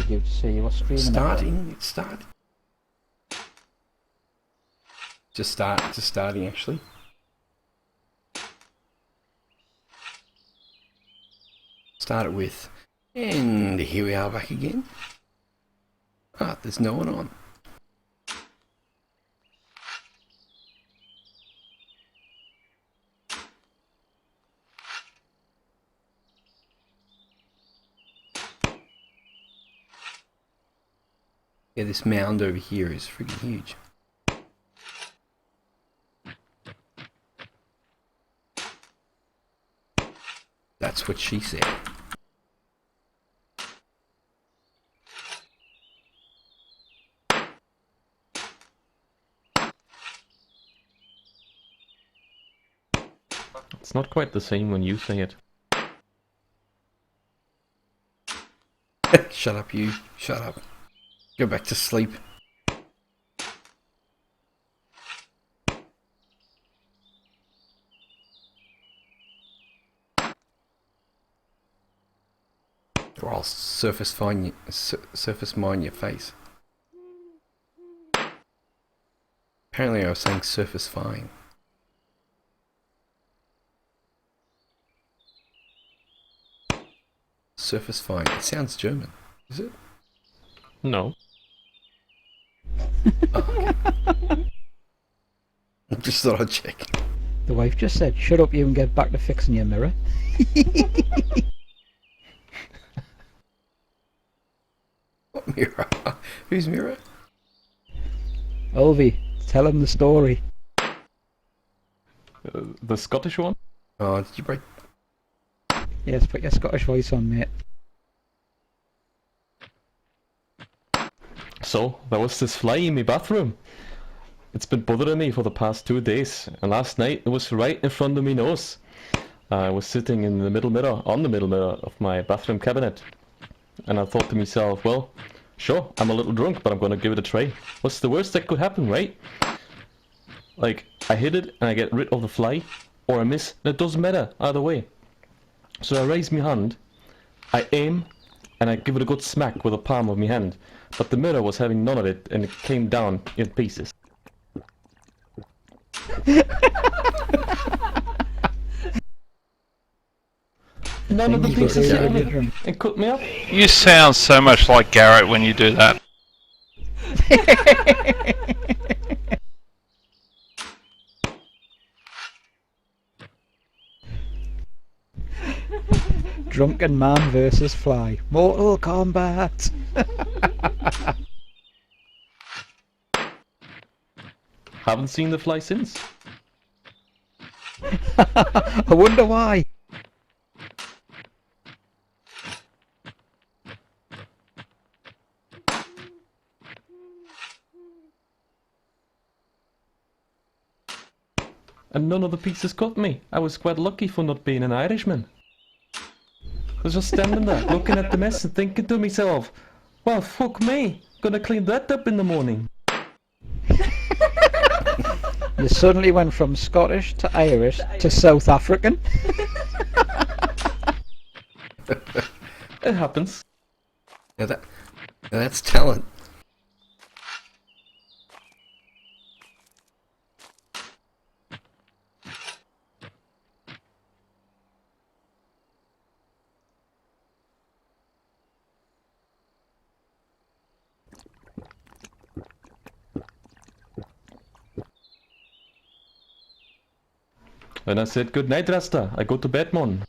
you to see you were streaming. It's starting. Just starting actually. Start it with, and here we are back again. Ah, there's no one on. Yeah, this mound over here is freaking huge. That's what she said. It's not quite the same when you say it. Shut up, you. Shut up. Go back to sleep. Or I'll surface mine your face. Apparently I was saying surface fine. Surface fine. It sounds German. Is it? No. Oh, okay. Just thought I'd check. The wife just said, shut up you and get back to fixing your mirror. What mirror? Whose mirror? Olvie, tell him the story. The Scottish one? Oh, did you break? Yes, put your Scottish voice on, mate. So, there was this fly in my bathroom. It's been bothering me for the past 2 days, and last night it was right in front of my nose. I was sitting in the middle mirror, on the middle mirror of my bathroom cabinet, and I thought to myself, well, sure, I'm a little drunk, but I'm gonna give it a try. What's the worst that could happen, right? Like, I hit it and I get rid of the fly, or I miss, and it doesn't matter, either way. So I raise my hand, I aim, and I give it a good smack with the palm of my hand. But the mirror was having none of it, and it came down in pieces. None of the pieces hit me and cut me up. You sound so much like Garrett when you do that. Drunken man versus fly. Mortal Kombat! Haven't seen the fly since. I wonder why. And none of the pieces cut me. I was quite lucky for not being an Irishman. I was just standing there, looking at the mess and thinking to myself, well, fuck me, gonna clean that up in the morning. You suddenly went from Scottish to Irish to South African. It happens. Now that's talent. And I said, good night, Rasta. I go to bed, mon.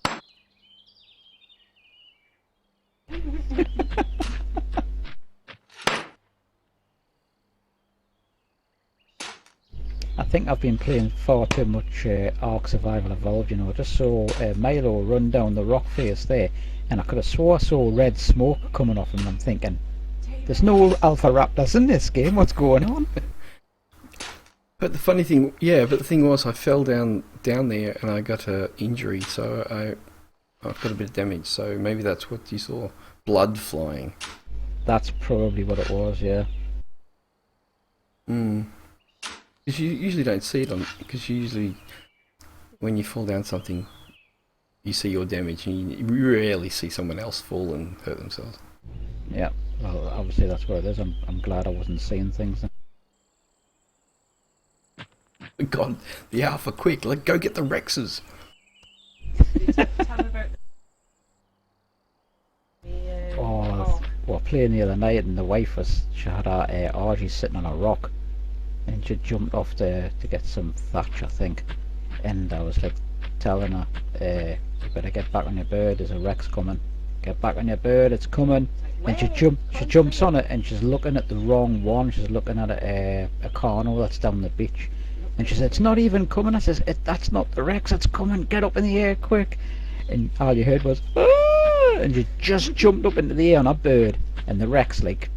I think I've been playing far too much Ark Survival Evolved, you know. I just saw Milo run down the rock face there, and I could have swore I saw red smoke coming off him, and I'm thinking, there's no Alpha Raptors in this game, what's going on? But the funny thing, but the thing was I fell down there and I got an injury, so I've got a bit of damage, so maybe that's what you saw. Blood flying. That's probably what it was, yeah. Because you usually don't see it because usually when you fall down something, you see your damage, and you rarely see someone else fall and hurt themselves. Yeah. Well, obviously that's what it is. I'm glad I wasn't seeing things. God, the Alpha, quick, go get the Rexes. Oh, well, playing the other night, and the wife she had her RG sitting on a rock, and she jumped off to get some thatch, I think. And I was like telling her, you better get back on your bird, there's a Rex coming. Get back on your bird, it's coming. And she jumps on it, and she's looking at the wrong one. She's looking at a carno that's down the beach. And she said, it's not even coming. I says, that's not the Rex, it's coming, get up in the air quick. And all you heard was, ah! And she just jumped up into the air on her bird, and the Rex like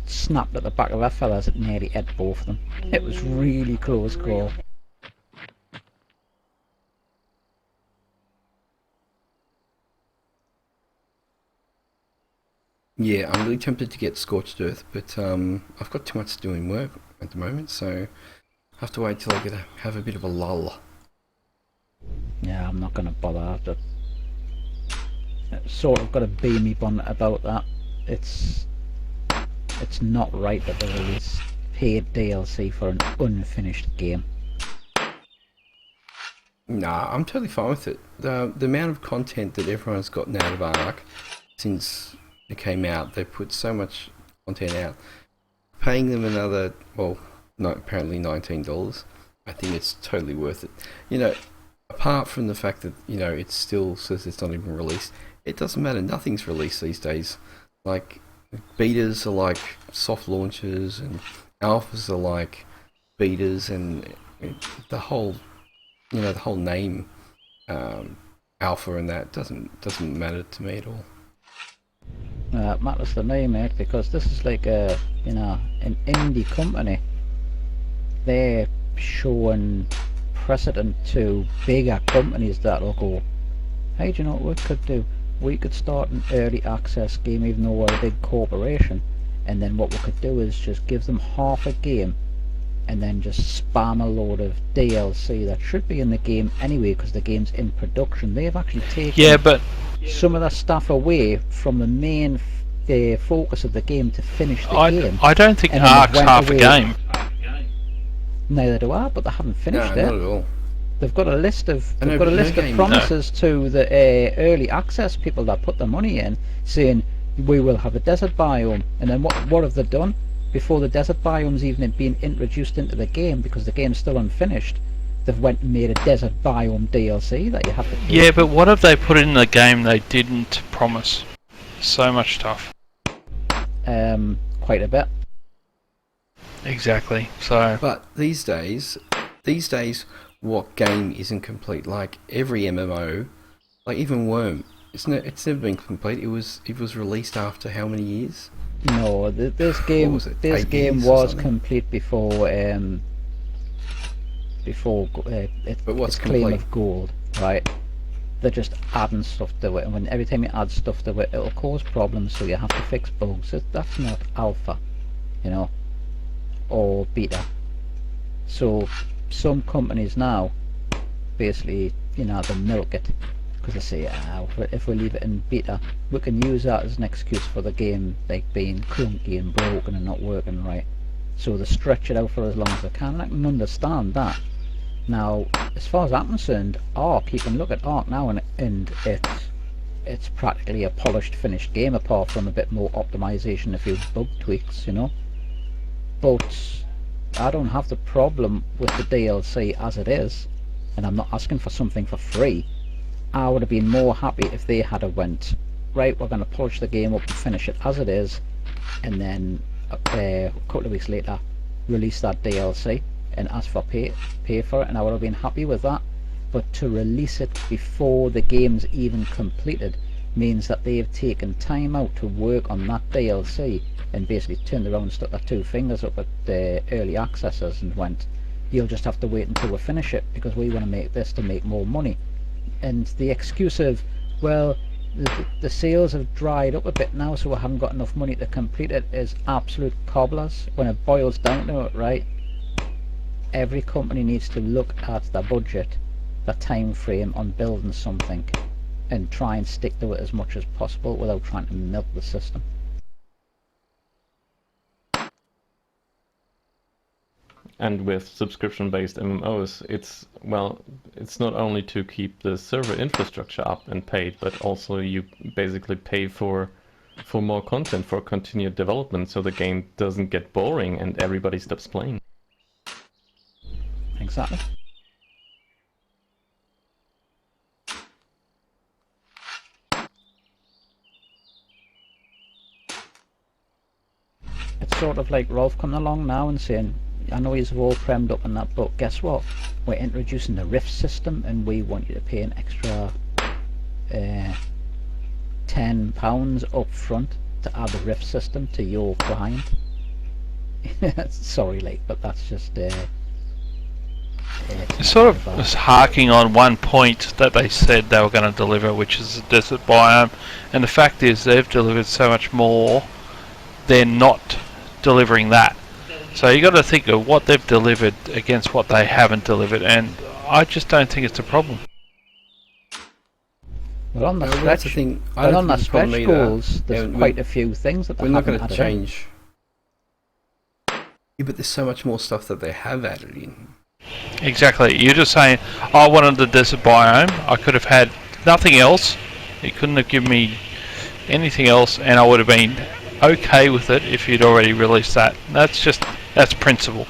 snapped at the back of her feathers. It nearly ate both of them. It was really close call. Yeah, I'm really tempted to get Scorched Earth, but I've got too much to do in work at the moment, so I have to wait till I have a bit of a lull. Yeah, I'm not going to bother. I've sort of got a beamy bonnet about that. It's not right that they release paid DLC for an unfinished game. Nah, I'm totally fine with it. The amount of content that everyone's gotten out of Ark since it came out, they put so much content out. Paying them another, well, apparently $19, I think it's totally worth it. You know, apart from the fact that, you know, it still says it's not even released, it doesn't matter, nothing's released these days. Like, betas are like soft launches, and alphas are like betas, and the whole, you know, the whole name alpha and that doesn't matter to me at all. It matters to me, mate, because this is like a, you know, an indie company. They're showing precedent to bigger companies that'll go, hey, do you know what we could do? We could start an early access game, even though we're a big corporation, and then what we could do is just give them half a game and then just spam a load of DLC that should be in the game anyway, because the game's in production. They've actually taken some of the stuff away from the main focus of the game to finish the game. I don't think Ark's half a game. Neither do I, but they haven't finished it. Not at all. They've got a list of promises to the early access people that put their money in, saying we will have a desert biome. And then what have they done? Before the desert biome's even been introduced into the game, because the game's still unfinished, they've went and made a desert biome DLC that you have to pay. Yeah, but what have they put in the game they didn't promise? So much stuff. Quite a bit. Exactly. So. But these days, what game isn't complete? Like every MMO, like even Wurm, it's never been complete. It was released after how many years? No, this game was complete before it but what's its claim complete? of gold, right? They're just adding stuff to it, and when every time you add stuff to it, it'll cause problems, so you have to fix bugs. That's not alpha, you know, or beta. So some companies now basically, you know, they milk it, because they say, if we leave it in beta, we can use that as an excuse for the game like being clunky and broken and not working right. So they stretch it out for as long as they can, and I can understand that. Now, as far as I'm concerned, Ark, you can look at Ark now, and it's practically a polished, finished game, apart from a bit more optimization, a few bug tweaks, you know. But I don't have the problem with the DLC as it is, and I'm not asking for something for free. I would have been more happy if they had went, right, we're going to polish the game up and finish it as it is, and then a couple of weeks later release that DLC and ask for pay for it, and I would have been happy with that. But to release it before the game's even completed means that they've taken time out to work on that DLC, and basically turned around and stuck their two fingers up at the early accessors and went, you'll just have to wait until we finish it, because we want to make this to make more money. And the excuse of, well, the sales have dried up a bit now, so we haven't got enough money to complete it, is absolute cobblers when it boils down to it, right? Every company needs to look at their budget, their time frame on building something, and try and stick to it as much as possible without trying to milk the system. And with subscription-based MMOs, it's not only to keep the server infrastructure up and paid, but also you basically pay for more content, for continued development, so the game doesn't get boring and everybody stops playing. Exactly. It's sort of like Rolf coming along now and saying, I know he's all premmed up in that, but guess what? We're introducing the Rift system and we want you to pay an extra £10 up front to add the Rift system to your client. Sorry, like, but that's just It sort of was harking on one point that they said they were going to deliver, which is the desert biome, and the fact is they've delivered so much more. They're not delivering that. So you got to think of what they've delivered against what they haven't delivered, and I just don't think it's a problem. Well, on the that's stretch, the thing. well, on the stretch goals, there's quite a few things that they we're not haven't going to added change. Yeah, but there's so much more stuff that they have added in. Exactly. You're just saying, I wanted the desert biome. I could have had nothing else. You couldn't have given me anything else, and I would have been okay with it if you'd already released that. That's principle.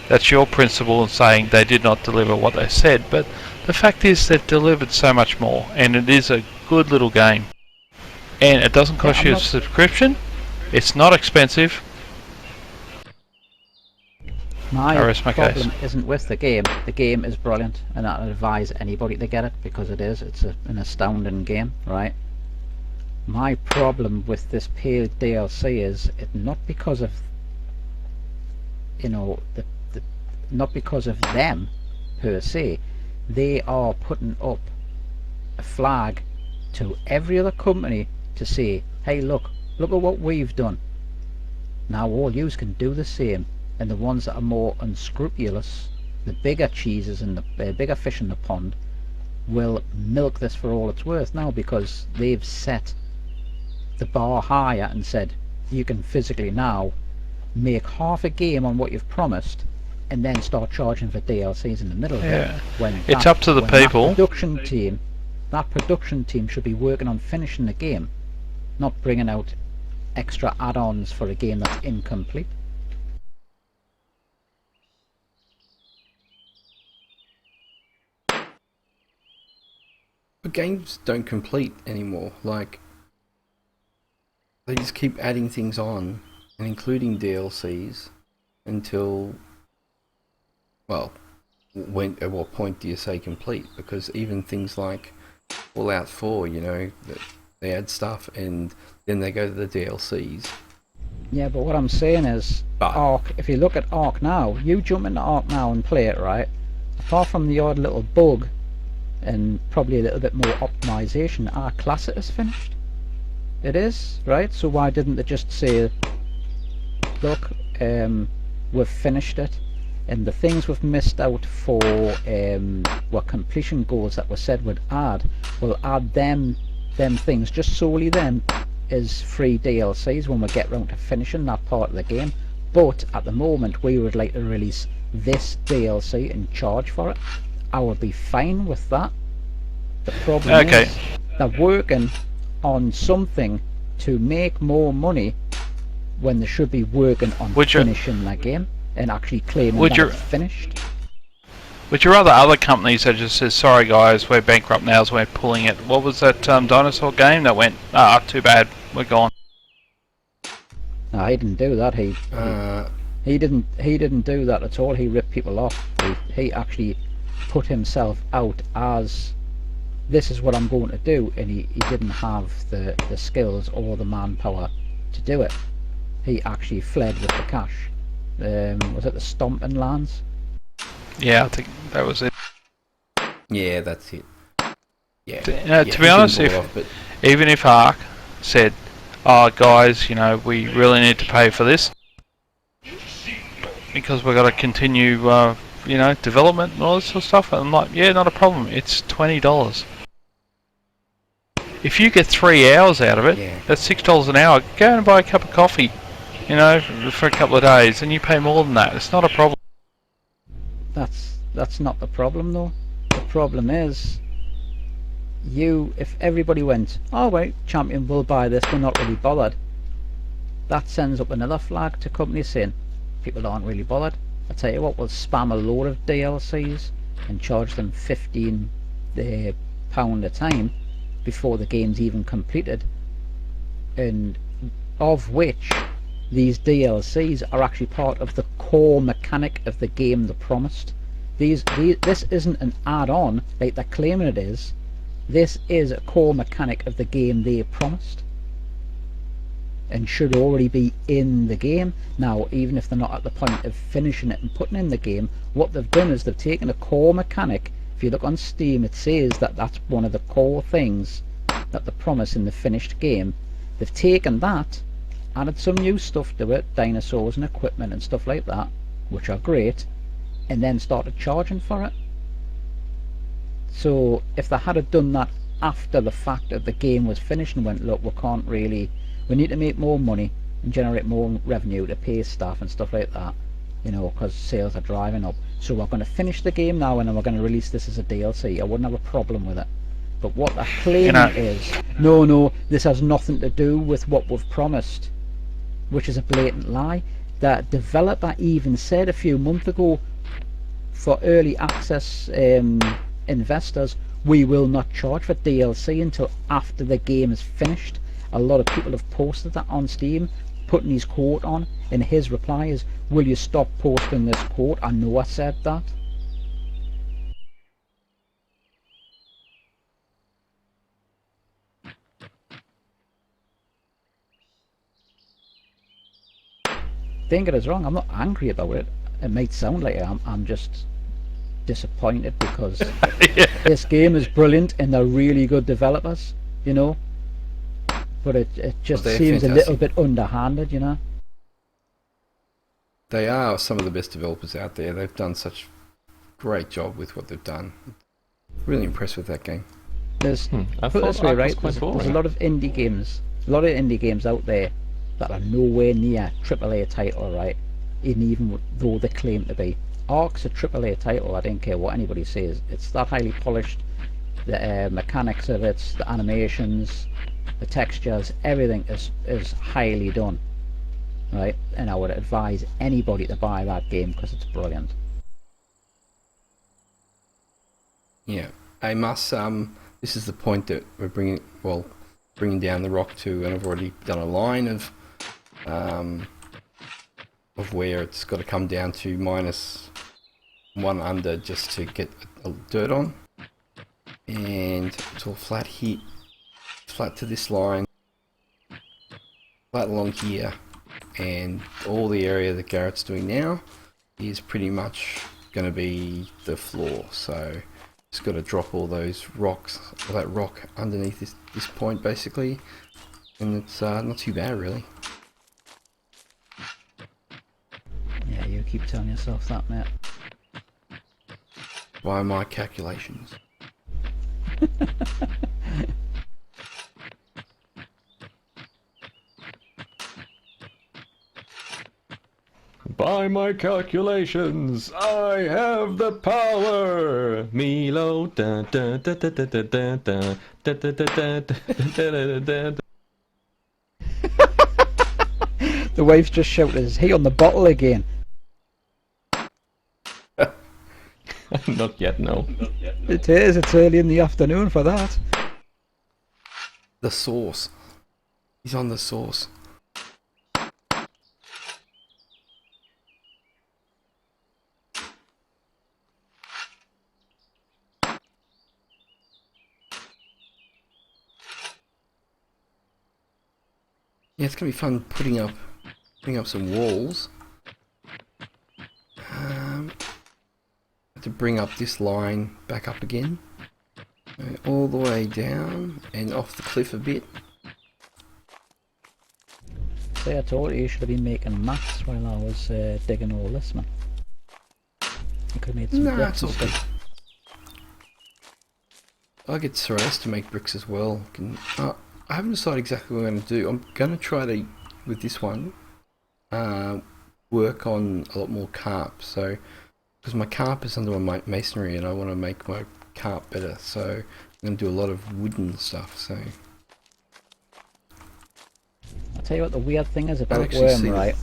That's your principle in saying they did not deliver what they said, but the fact is they've delivered so much more, and it is a good little game. And it doesn't cost you a subscription. It's not expensive. My problem isn't with the game. The game is brilliant, and I'd advise anybody to get it because it is. It's an astounding game, right? My problem with this paid DLC is it not because of, you know, not because of them per se. They are putting up a flag to every other company to say, hey, look at what we've done. Now all yous can do the same. And the ones that are more unscrupulous, the bigger cheeses and the bigger fish in the pond, will milk this for all it's worth now, because they've set the bar higher and said you can physically now make half a game on what you've promised and then start charging for DLCs in the middle of it. When it's up to the people. That production team should be working on finishing the game, not bringing out extra add-ons for a game that's incomplete. But games don't complete anymore. Like, they just keep adding things on, and including DLCs, until, well, at what point do you say complete? Because even things like Fallout 4, you know, they add stuff and then they go to the DLCs. Yeah, but what I'm saying is, Ark, if you look at Ark now, you jump into Ark now and play it, right? Apart from the odd little bug and probably a little bit more optimization, our classic is finished. It is, right? So why didn't they just say, look, we've finished it, and the things we've missed out for what completion goals that were said would add, we'll add them things, just solely them, as free DLCs when we get round to finishing that part of the game. But at the moment we would like to release this DLC and charge for it. I would be fine with that. The problem is they're working on something to make more money when they should be working on finishing that game and actually claiming that it's finished. Would you rather other companies that just says, sorry guys, we're bankrupt now, so we're pulling it? What was that dinosaur game that went, too bad, we're gone? No, he didn't do that. He didn't do that at all. He ripped people off. He actually put himself out as, this is what I'm going to do, and he didn't have the skills or the manpower to do it. He actually fled with the cash. Was it the Stomping Lands? Yeah, I think that was it. Yeah, that's it. Yeah. To be honest, even if Ark said, oh guys, you know, we really need to pay for this because we've got to continue you know, development and all this sort of stuff, and I'm like, yeah, not a problem, it's $20. If you get 3 hours out of it, that's $6 an hour. Go and buy a cup of coffee, you know, for a couple of days, and you pay more than that. It's not a problem. That's not the problem though. The problem is, if everybody went, oh wait, champion, we'll buy this, we're not really bothered, that sends up another flag to companies saying people aren't really bothered. I tell you what, we'll spam a load of DLCs and charge them £15 a time before the game's even completed, and of which these DLCs are actually part of the core mechanic of the game they promised. This isn't an add-on like they're claiming it is. This is a core mechanic of the game they promised, and should already be in the game. Now, even if they're not at the point of finishing it and putting it in the game, what they've done is they've taken a core mechanic. If you look on Steam, it says that that's one of the core things that they promise in the finished game. They've taken that, added some new stuff to it, dinosaurs and equipment and stuff like that, which are great, and then started charging for it. So if they had done that after the fact that the game was finished and went, look, we need to make more money and generate more revenue to pay staff and stuff like that, you know, because sales are driving up, so we're going to finish the game now and then we're going to release this as a DLC, I wouldn't have a problem with it. But what they're claiming is, no, this has nothing to do with what we've promised, which is a blatant lie. The developer even said a few months ago, for early access investors, we will not charge for DLC until after the game is finished. A lot of people have posted that on Steam, putting his quote on, and his reply is, will you stop posting this quote? I know I said that. Don't get us wrong, I'm not angry about it. It might sound like I'm just disappointed because Yeah. this game is brilliant and they're really good developers, you know. But it just Well, they're seems fantastic. a little bit underhanded, you know. They are some of the best developers out there. They've done such a great job with what they've done. Really impressed with that game. There's I put it thought this way, Ark was right? quite There's a boring. lot of indie games out there that are nowhere near AAA title, right? Even though they claim to be. Ark's a AAA title. I don't care what anybody says. It's that highly polished. The mechanics of it, the animations, the textures, everything is highly done, right? And I would advise anybody to buy that game because it's brilliant. Yeah, I must. This is the point that we're bringing down the rock to, and I've already done a line of where it's got to come down to -1 under just to get dirt on, and it's all flat here, flat to this line, flat along here, and all the area that Garrett's doing now is pretty much going to be the floor. So just got to drop all those rocks, all that rock underneath this point basically, and it's not too bad really. Yeah, you keep telling yourself that, mate. By my calculations. By my calculations, I have the power. Milo. Da, da, da, da, da, da, da, da, da, da, da, da, da, da, da. The wife's just shouted, is he on the bottle again? Not yet, no. It is, it's early in the afternoon for that. The sauce. He's on the sauce. Yeah, it's gonna be fun putting up some walls. To bring up this line back up again, all the way down and off the cliff a bit. See, I told you should have been making maths while I was digging all this, man. You could have made some Nah, bricks it's and all good. stuff. I get Ceres to make bricks as well. I haven't decided exactly what I'm going to do. I'm going to try to, with this one, work on a lot more carp. So because my carp is under my masonry and I want to make my carp better, so I'm going to do a lot of wooden stuff, so... I'll tell you what the weird thing is about actually see Wurm, the- right?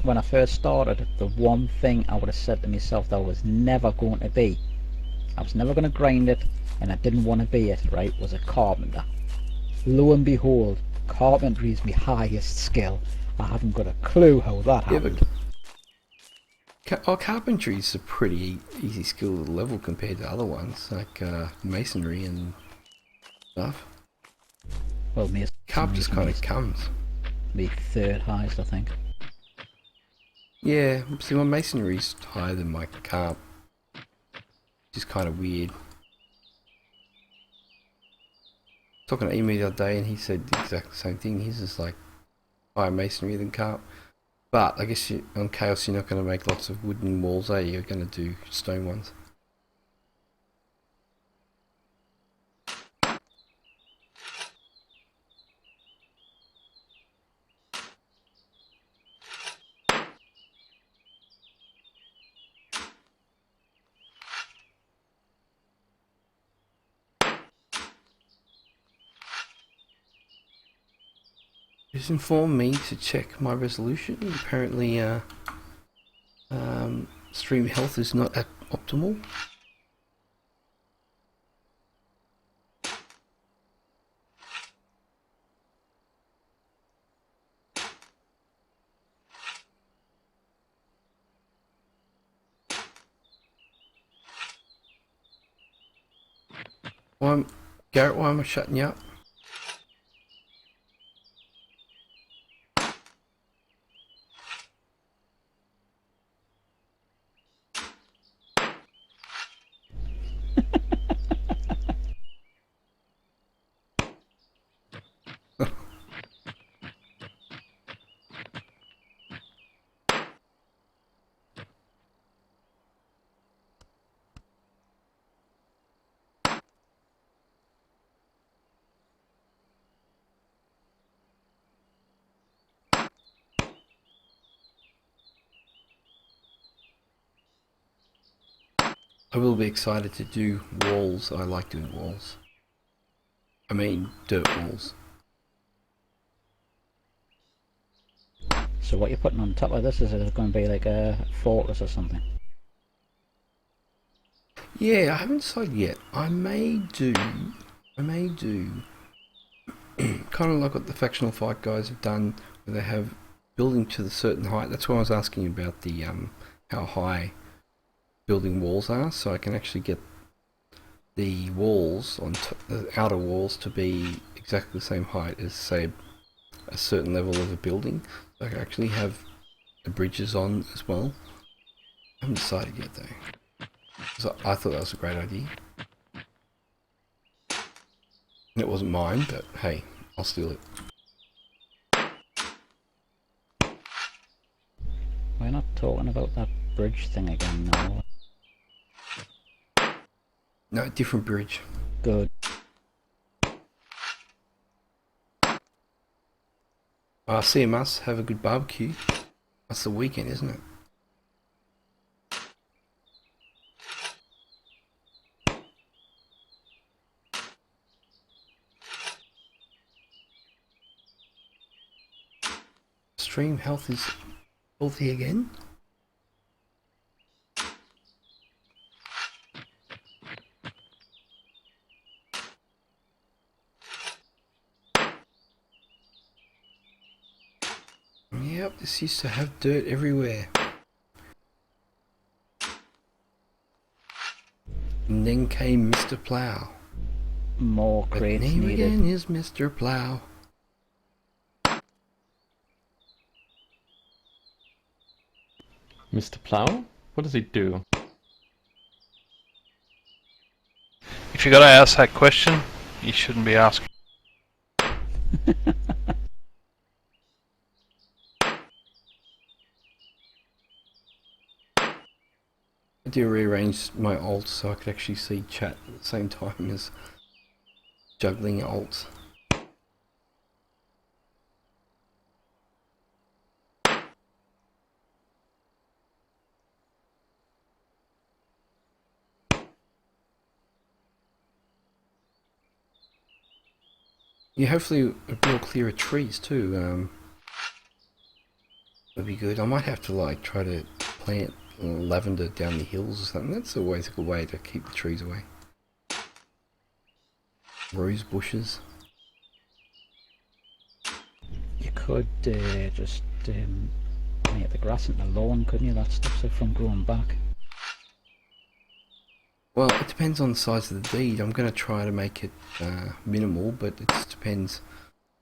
When I first started, the one thing I would have said to myself that I was never going to be, I was never going to grind it, and I didn't want to be it, right, was a carpenter. Lo and behold, carpentry is my highest skill. I haven't got a clue how that Yeah, happened. but carpentry is a pretty easy skill level compared to other ones, like masonry and stuff. Well, me Carp just kind of comes. me third highest, I think. Yeah, see, my masonry's higher than my carp, which is kind of weird. Talking to Emu the other day, and he said the exact same thing. He's just like higher masonry than carp. But I guess on Chaos you're not going to make lots of wooden walls, are you? You're going to do stone ones. Just informed me to check my resolution. Apparently, stream health is not at optimal. Garrett, why am I shutting you up? I will be excited to do walls. I like doing walls. I mean, dirt walls. So what you're putting on top of this, is it going to be like a fortress or something? Yeah, I haven't decided yet. I may do kind of like what the factional fight guys have done, where they have building to the certain height. That's why I was asking about the how high building walls are, so I can actually get the walls on the outer walls to be exactly the same height as, say, a certain level of a building. So I can actually have the bridges on as well. I haven't decided yet though. So I thought that was a great idea. It wasn't mine, but hey, I'll steal it. We're not talking about that bridge thing again, no. No, different bridge. Good. CMUS, have a good barbecue. That's the weekend, isn't it? Stream health is healthy again. Yep, this used to have dirt everywhere. And then came Mr. Plow. More But crates name needed. again is Mr. Plow. Mr. Plow? What does he do? If you're going to ask that question, you shouldn't be asking. I do rearrange my alts so I could actually see chat at the same time as juggling alts. Yeah, hopefully a real clear of trees too. Would be good. I might have to like try to plant lavender down the hills or something. That's always a good way to keep the trees away. Rose bushes. You could just make the grass into lawn, couldn't you? That stops it from growing back. Well, it depends on the size of the deed. I'm going to try to make it minimal, but it just depends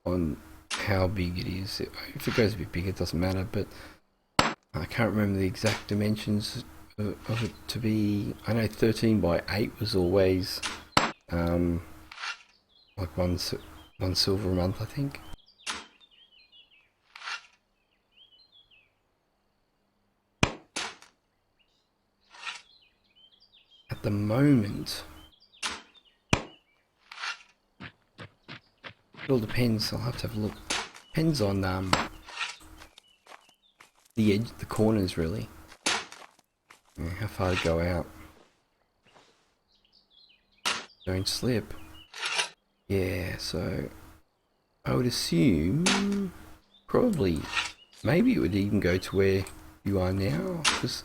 on how big it is. If it goes a bit big, it doesn't matter, but I can't remember the exact dimensions of it to be. I know 13 by 8 was always like one silver a month, I think. At the moment, it all depends. I'll have to have a look. Depends on the edge, the corners really. Yeah, how far to go out. Don't slip. Yeah, so I would assume probably maybe it would even go to where you are now, because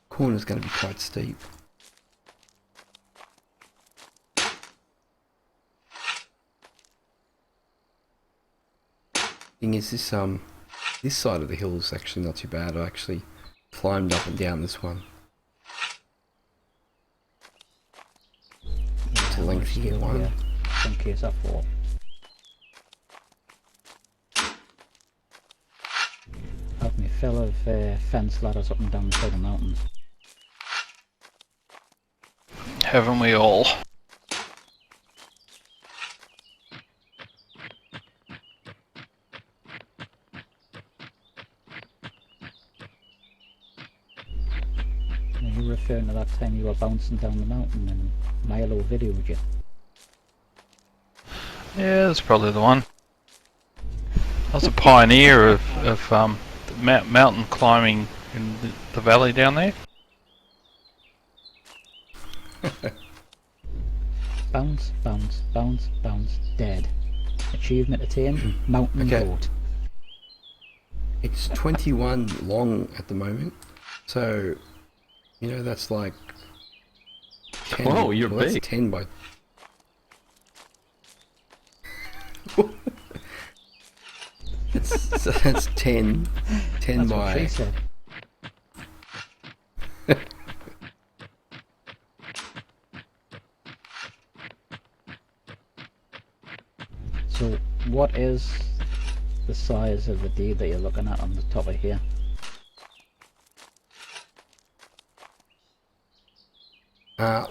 the corner's going to be quite steep. Thing is, this side of the hill is actually not too bad. I actually climbed up and down this one. It's a lengthy one. Yeah, in case I fall. I've me fill of fence ladders up and down the side of the mountains. Haven't we all? Are you referring to that time you were bouncing down the mountain and Milo videoed you? Yeah, that's probably the one. I was a pioneer of mountain climbing in the valley down there. Bounce, bounce, bounce, bounce, dead. Achievement attained, mountain Okay. goat. It's 21 long at the moment, so you know that's like 10. Whoa, you're well, that's big. 10 by. So that's 10 That's what by. she said. So, what is the size of the deed that you're looking at on the top of here?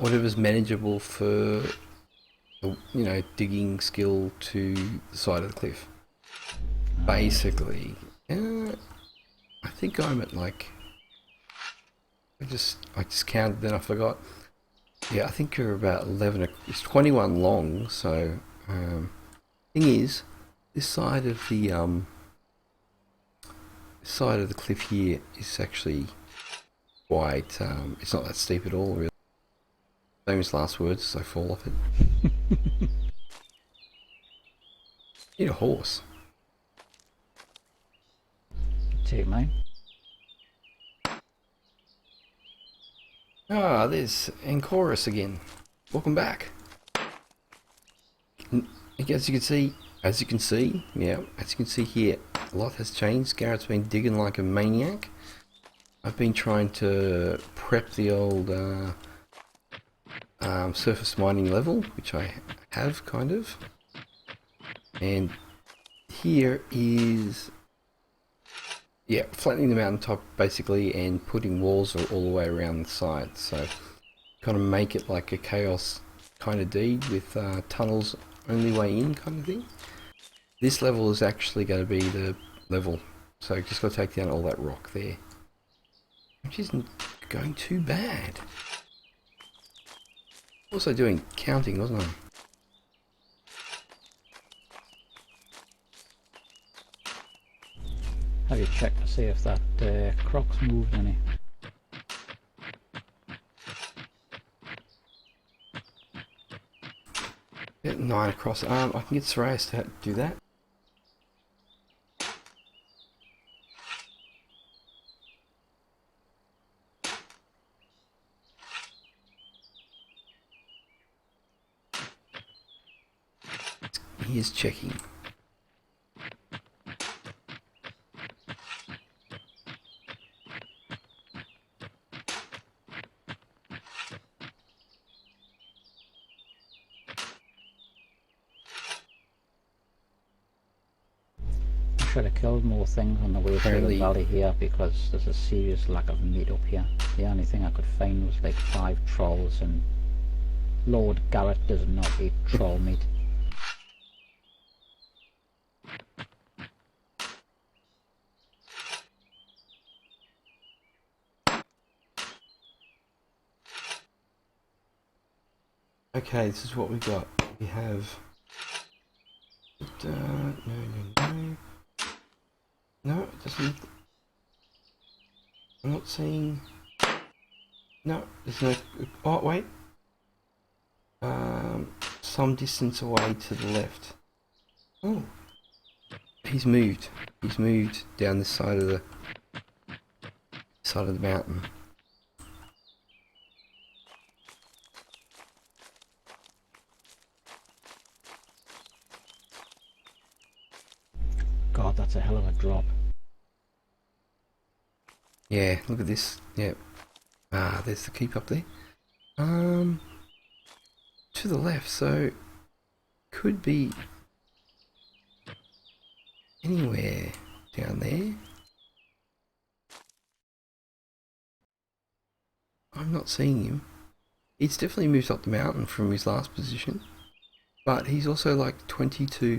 Whatever's manageable for, digging skill to the side of the cliff. Basically, I think I'm at like. I just counted, then I forgot. Yeah, I think you're about 11. It's 21 long. So, thing is, this side of the cliff here is actually quite. It's not that steep at all, really. Famous last words as I fall off it. Need a horse. Take mine. Ah, there's Anchorus again. Welcome back. As you can see here, a lot has changed. Garrett's been digging like a maniac. I've been trying to prep the old surface mining level, which I have kind of. And here is, yeah, flattening the mountaintop basically and putting walls all the way around the side. So kind of make it like a chaos kind of deed with tunnels only way in kind of thing. This level is actually going to be the level. So just got to take down all that rock there, which isn't going too bad. Also doing counting, wasn't I? Have you checked to see if that croc's moved any? Get 9 across. I can get Sorayas to do that. He is checking. Should have killed more things on the way through Apparently- the valley here because there's a serious lack of meat up here. The only thing I could find was like 5 trolls, and Lord Garrett does not eat troll meat. Okay, this is what we got. We have... no. No, it doesn't... I'm not seeing... No, there's no... Oh, wait. Some distance away to the left. Oh. He's moved. He's moved down this side of the... mountain. God, that's a hell of a drop. Yeah, look at this. Yep. Ah, there's the keep up there. To the left, so could be anywhere down there. I'm not seeing him. He's definitely moved up the mountain from his last position, but he's also like 20 to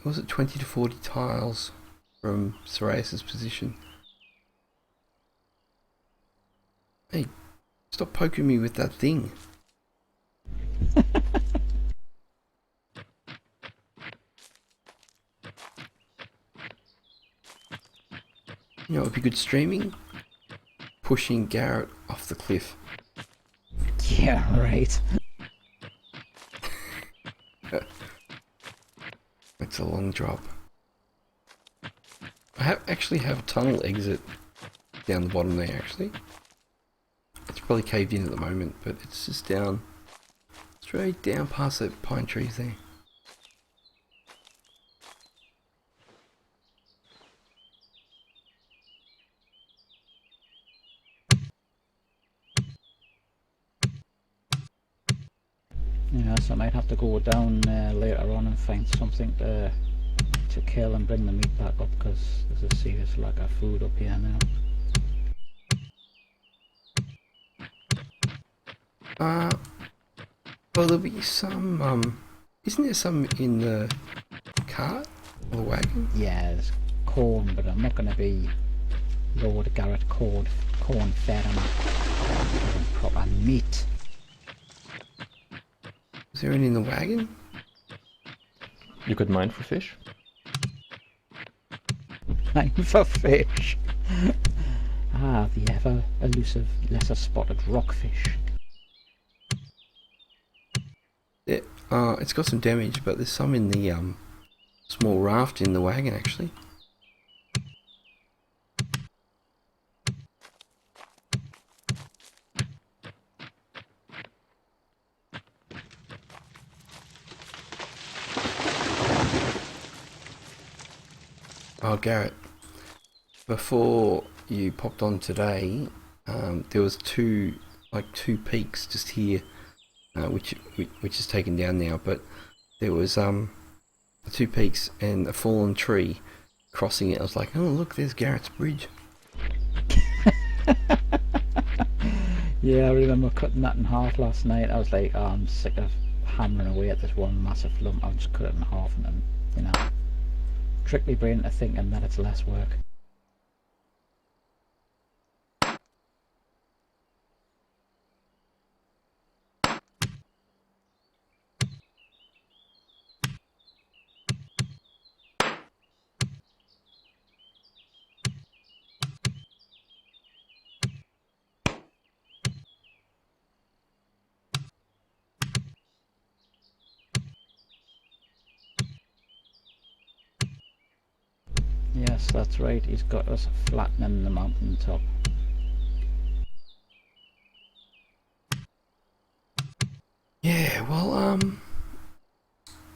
40 tiles from Sorayas' position. Hey, stop poking me with that thing. You know, it'd be good streaming. Pushing Garrett off the cliff. Yeah, right. It's a long drop. I actually have a tunnel exit down the bottom there, actually. It's probably caved in at the moment, but it's just down, straight down past the pine trees there. Yeah, so I might have to go down later on and find something to kill and bring the meat back up, because there's a serious lack of food up here now. Well, there'll be some, isn't there some in the cart or the wagon? Yeah, there's corn, but I'm not going to be Lord Garrett corn fed. I'm having proper meat. Is there any in the wagon? You could mine for fish. Time for fish. Ah, the ever elusive lesser spotted rockfish. Yeah, it's got some damage, but there's some in the small raft in the wagon actually. Oh, Garrett, before you popped on today, there was two peaks just here, which is taken down now. But there was 2 peaks and a fallen tree crossing it. I was like, oh look, there's Garrett's bridge. Yeah, I remember cutting that in half last night. I was like, oh, I'm sick of hammering away at this one massive lump. I'll just cut it in half and then, you know, trick my brain into thinking that it's less work. Yes, that's right. He's got us flattening the mountain top. Yeah, well,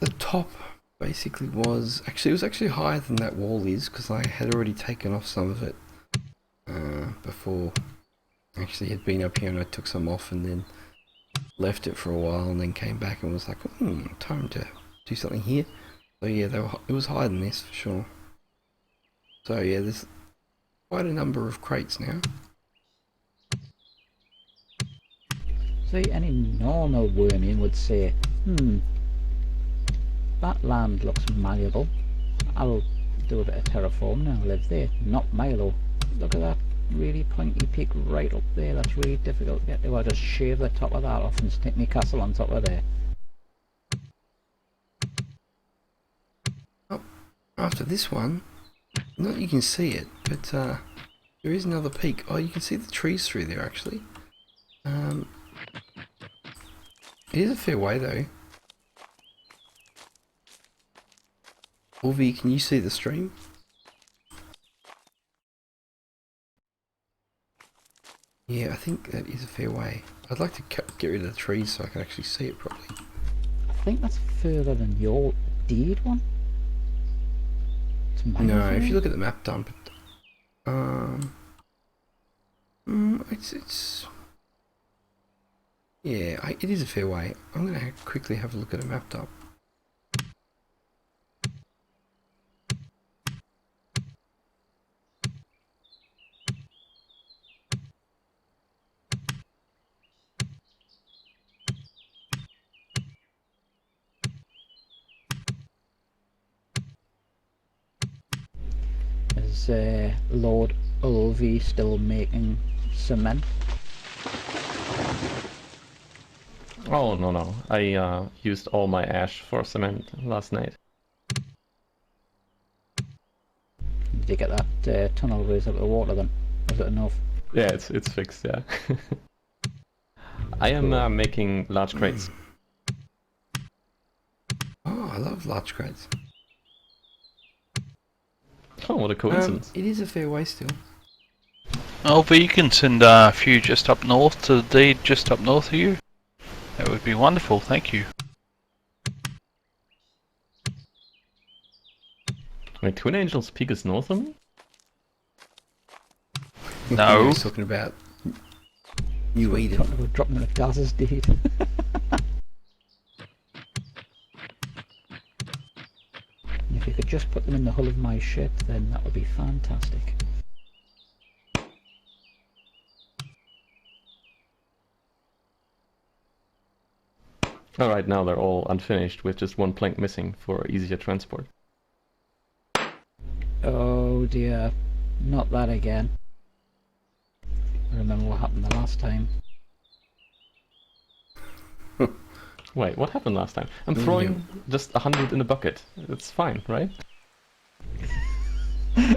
the top basically was actually, it was actually higher than that wall is, because I had already taken off some of it before. Actually had been up here and I took some off and then left it for a while and then came back and was like, time to do something here. So yeah, it was higher than this for sure. So yeah, there's quite a number of crates now. See, any normal worming would say, that land looks malleable. I'll do a bit of terraform now, live there. Not Milo. Look at that really pointy peak right up there. That's really difficult to get to. I'll just shave the top of that off and stick my castle on top of there. Oh, after this one, not you can see it, but there is another peak. Oh, you can see the trees through there actually. It is a fair way though. Orvi, can you see the stream? Yeah, I think that is a fair way. I'd like to get rid of the trees so I can actually see it properly. I think that's further than your deed one. No, if you look at the map dump, it's yeah, it is a fair way. I'm gonna quickly have a look at a map dump. Is Lord Ulvi still making cement? Oh, no. I used all my ash for cement last night. Did you get that tunnel raised up the water then? Was it enough? Yeah, it's fixed, yeah. I am making large crates. Oh, I love large crates. Oh, what a coincidence. It is a fair way still. Oh, but you can send a few just up north to the deed just up north of you. That would be wonderful, thank you. Wait, Twin Angels Peak is north of me? No. He's talking about New Eden. We're dropping the Gaz's deed. And if you could just put them in the hull of my ship, then that would be fantastic. Alright, now they're all unfinished with just one plank missing for easier transport. Oh dear, not that again. I remember what happened the last time. Wait, what happened last time? I'm throwing just 100 in a bucket. It's fine, right?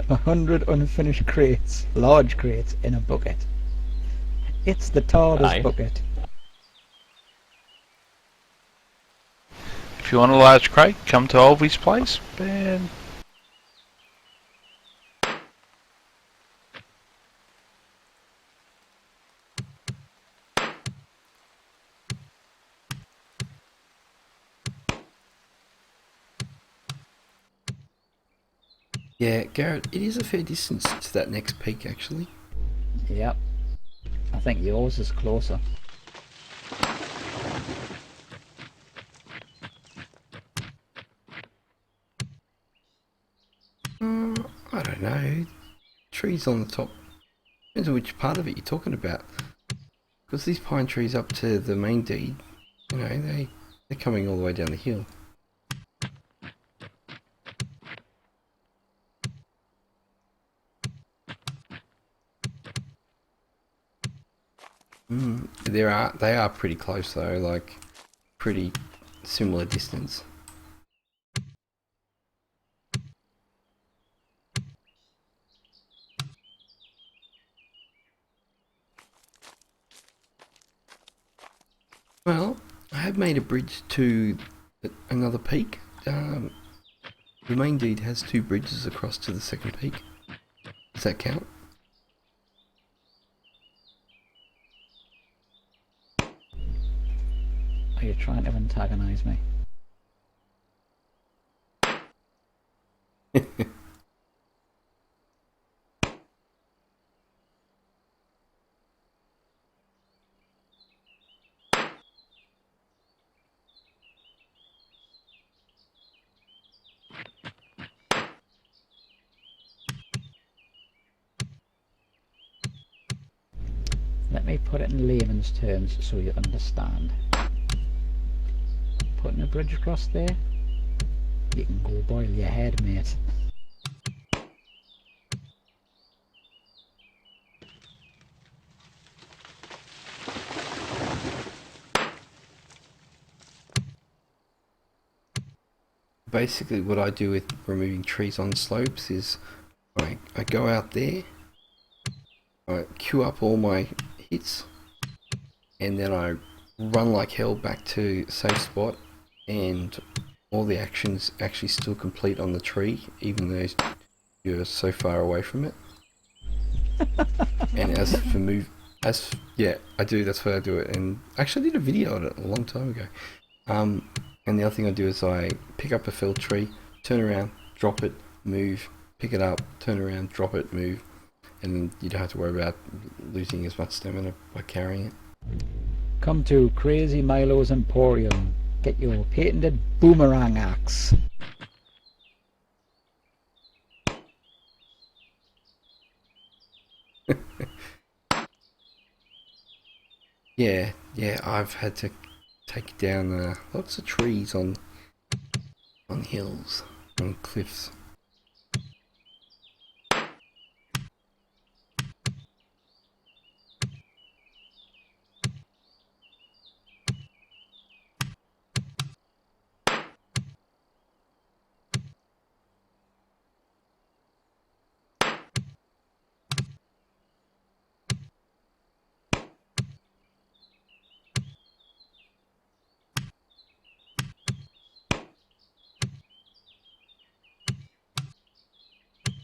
100 unfinished crates, large crates, in a bucket. It's the TARDIS bucket. If you want a large crate, come to Olvy's place, and Yeah, Garrett, it is a fair distance to that next peak actually. Yep. I think yours is closer. I don't know. Trees on the top. Depends on which part of it you're talking about. Because these pine trees up to the main deed, you know, they're coming all the way down the hill. They are pretty close though, like pretty similar distance. Well, I have made a bridge to another peak. The main dude has 2 bridges across to the second peak. Does that count? Are you trying to antagonise me? Let me put it in layman's terms so you understand. Putting a bridge across there, you can go boil your head, mate. Basically what I do with removing trees on slopes is I go out there, I queue up all my hits, and then I run like hell back to safe spot, and all the actions actually still complete on the tree even though you're so far away from it. And yeah, I do, that's why I do it, and actually I did a video on it a long time ago. And the other thing I do is I pick up a felled tree, turn around, drop it, move, pick it up, turn around, drop it, move, and then you don't have to worry about losing as much stamina by carrying it. Come to Crazy Milo's Emporium. Get your patented boomerang axe. Yeah, I've had to take down lots of trees on hills, on cliffs.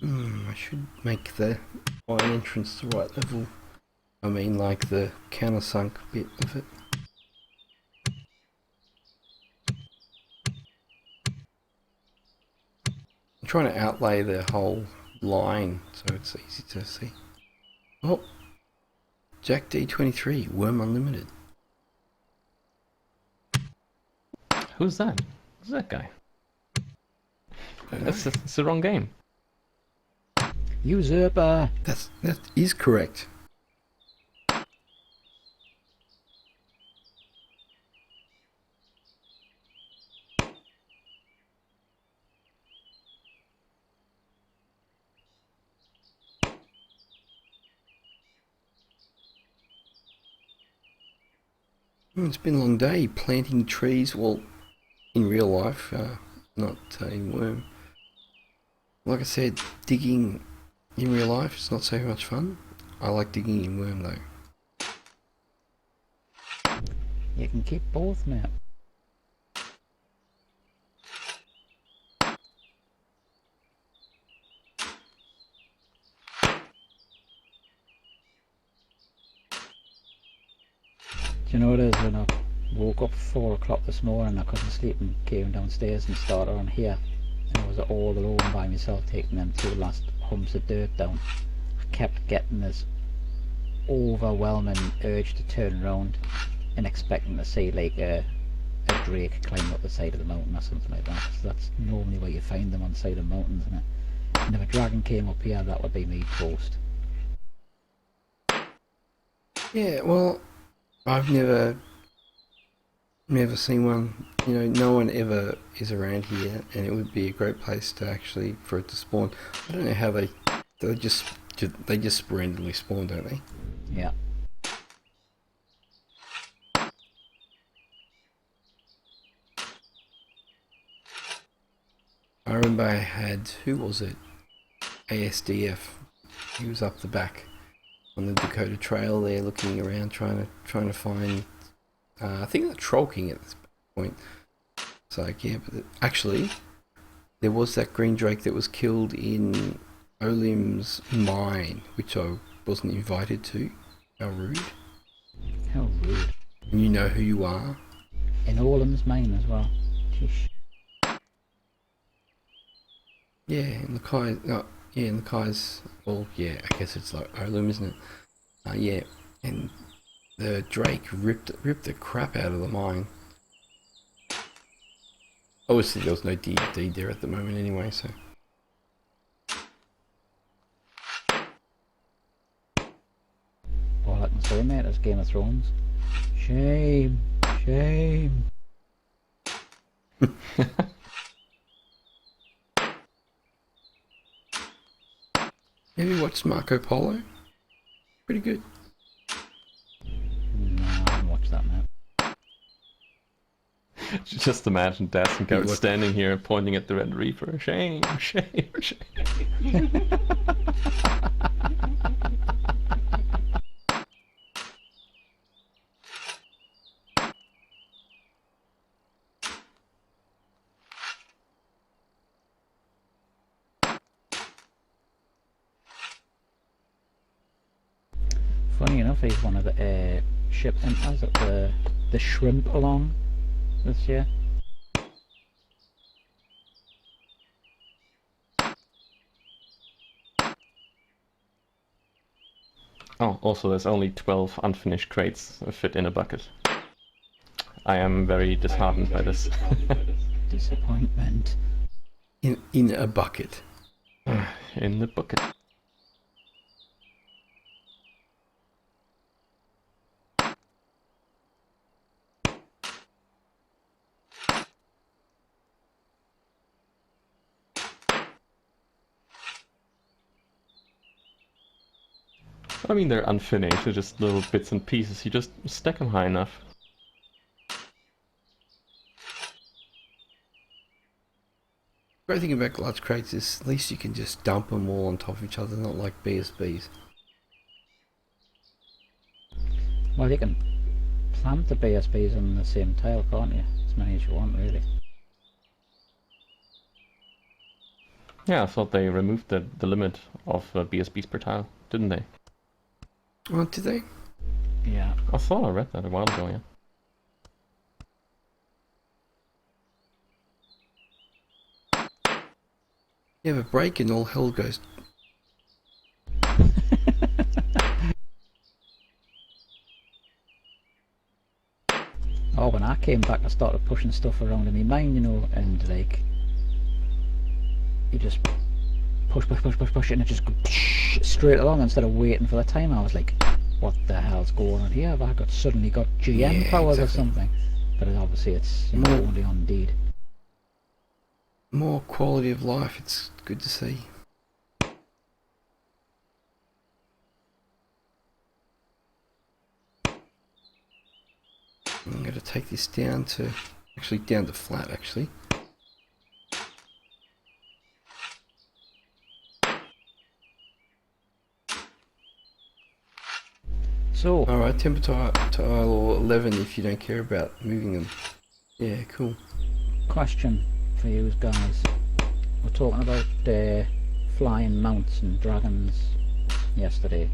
I should make the iron entrance the right level. I mean, like the countersunk bit of it. I'm trying to outlay the whole line so it's easy to see. Oh, Jack D23, Wurm Unlimited. Who's that? Who's that guy? That's the wrong game. Usurper. That is correct. It's been a long day planting trees. Well, in real life, not in Wurm. Like I said, digging in real life is not so much fun. I like digging in Wurm though. You can keep both, mate. Do you know what it is? When I woke up 4 o'clock this morning, I couldn't sleep and came downstairs and started on here. And I was all alone by myself taking them 2 last humps of dirt down. I kept getting this overwhelming urge to turn around and expecting to see like a drake climb up the side of the mountain or something like that. So that's normally where you find them, on the side of mountains, isn't it? And if a dragon came up here, that would be me toast. Yeah, well, I've never seen one. You know, no one ever is around here, and it would be a great place to actually for it to spawn. I don't know how they just randomly spawn, don't they? Yeah. I remember I had, who was it? ASDF. He was up the back on the Dakota Trail there, looking around, trying to find. I think they're Troll King at this point. It's like, yeah, but actually, there was that green drake that was killed in Olim's mine, which I wasn't invited to. How rude. How rude. And you know who you are. In Olam's mine as well. Sheesh. Yeah, in Lakai's, yeah, in Lakai's, well, yeah, I guess it's like Olim, isn't it? Yeah, and the drake ripped the crap out of the mine. Obviously there was no D&D there at the moment anyway, so... All I can say, mate, is Game of Thrones. Shame. Shame. Have you watched Marco Polo? Pretty good. No, I haven't watched that, mate. Just imagine Daz and Garrett what- standing here pointing at the Red Reaper. Shame, shame, shame. Funny enough, he's one of the ship imps at the shrimp along this year. Oh, also there's only 12 unfinished crates fit in a bucket. I am very disheartened by this. Disappointment. In a bucket. In the bucket. I mean, they're unfinished, they're just little bits and pieces. You just stack them high enough. Great thing about large crates is at least you can just dump them all on top of each other, not like BSBs. Well, you can plant the BSBs on the same tile, can't you? As many as you want, really. Yeah, I thought they removed the limit of BSBs per tile, didn't they? Oh, did they? Yeah. I thought I read that a while ago, yeah. You have a break and all hell goes... Oh, when I came back, I started pushing stuff around in my mine, you know, and like, you just push, and it just goes straight along instead of waiting for the timer. I was like, what the hell's going on here? Have I suddenly got GM Yeah, powers or exactly. something? But obviously it's only on deed. More quality of life, it's good to see. I'm going to take this down to... actually down to flat, actually. So, Alright, temper tile 11 if you don't care about moving them. Yeah, cool. question for you guys. We're talking about flying mounts and dragons yesterday.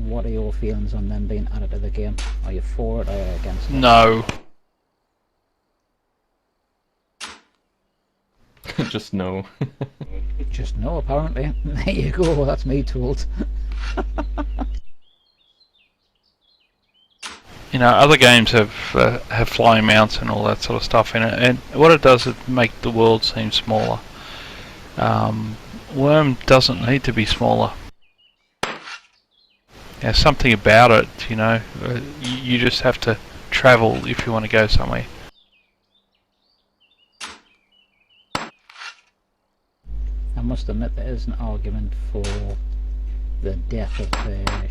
What are your feelings on them being added to the game? Are you for it or against it? No. Just no. Just no, apparently. There you go, that's me told. You know, other games have flying mounts and all that sort of stuff in it, and what it does is make the world seem smaller. Wurm doesn't need to be smaller. There's something about it, you know. You just have to travel if you want to go somewhere. I must admit there is an argument for the death of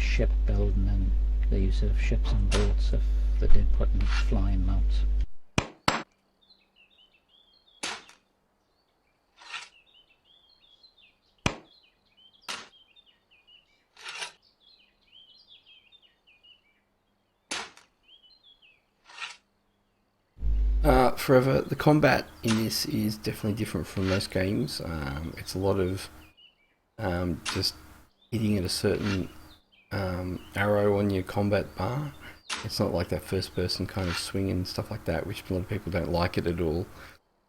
ship building and the use of ships and boats if they did put in flying mounts. Forever. The combat in this is definitely different from most games. It's a lot of just hitting at a certain arrow on your combat bar. It's not like that first person kind of swing and stuff like that, which a lot of people don't like it at all.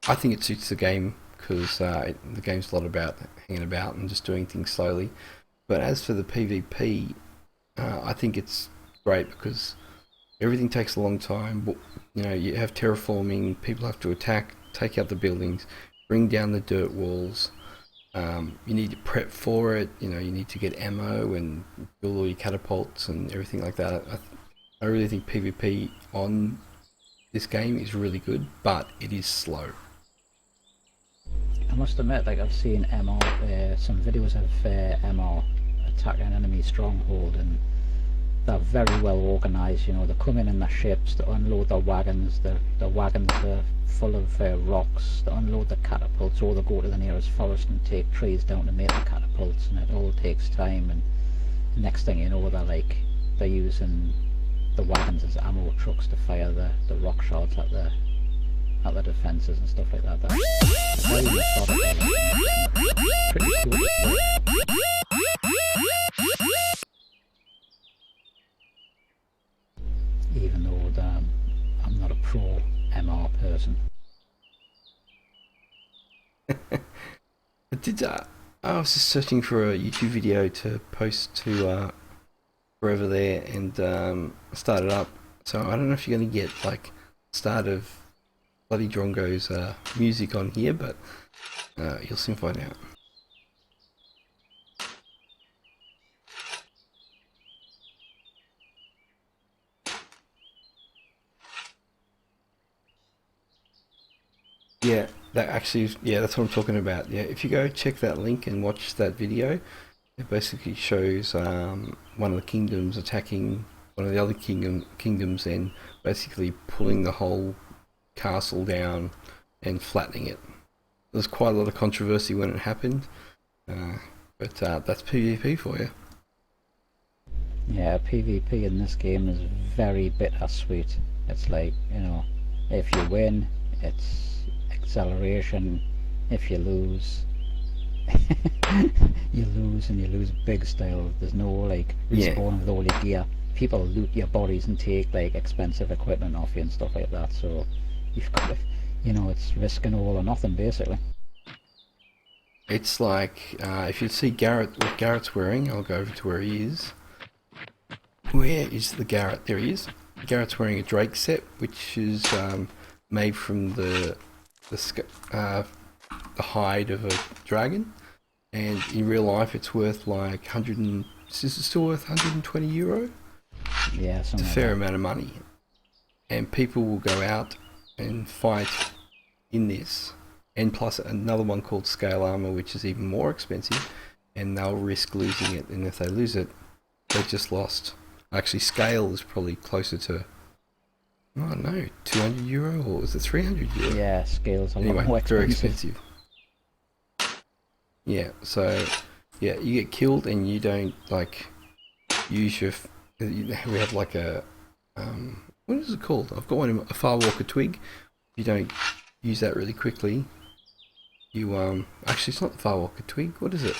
I think it suits the game because the game's a lot about hanging about and just doing things slowly. But as for the PvP, I think it's great because everything takes a long time. You know, you have terraforming, people have to attack, take out the buildings, bring down the dirt walls. You need to prep for it, you know, you need to get ammo and build all your catapults and everything like that. I really think PvP on this game is really good, but it is slow. I must admit, like I've seen MR, some videos of MR attacking an enemy stronghold, and they're very well organised. You know, they come in their ships, they unload their wagons. The wagons are full of rocks. They unload the catapults, or they go to the nearest forest and take trees down to make the catapults, and it all takes time. And next thing you know, they're using the wagons as ammo trucks to fire the rock shards at the defences and stuff like that. That's very methodical. Pretty cool. Even though I'm not a pro MR person. I was just searching for a YouTube video to post to Forever there, and start it up. So I don't know if you're going to get like start of Bloody Drongo's music on here, but you'll soon find out. Yeah, that's what I'm talking about. Yeah, if you go check that link and watch that video, it basically shows one of the kingdoms attacking one of the other kingdoms and basically pulling the whole castle down and flattening it. There's quite a lot of controversy when it happened, but that's PvP for you. Yeah, PvP in this game is very bittersweet. It's like, you know, if you win, it's acceleration. If you lose, you lose big style. There's no like respawn with all your gear. People loot your bodies and take like expensive equipment off you and stuff like that. So you've got to, you know, it's risking all or nothing basically. It's like if you see Garrett, what Garrett's wearing, I'll go over to where he is. Where is the Garrett? There he is. Garrett's wearing a Drake set, which is made from the hide of a dragon, and in real life it's worth like is it still worth 120 euro? Yeah, it's a fair amount of money, and people will go out and fight in this, and plus another one called scale armor, which is even more expensive, and they'll risk losing it, and if they lose it, they've just lost. Actually, scale is probably closer to, I don't know, 200 euro, or is it 300 euro? Yeah, scale's a lot more expensive. Very expensive. Yeah, so yeah, you get killed and you don't like use your. We have like a what is it called? I've got one, a Firewalker twig. You don't use that really quickly. You actually it's not the Firewalker twig. What is it?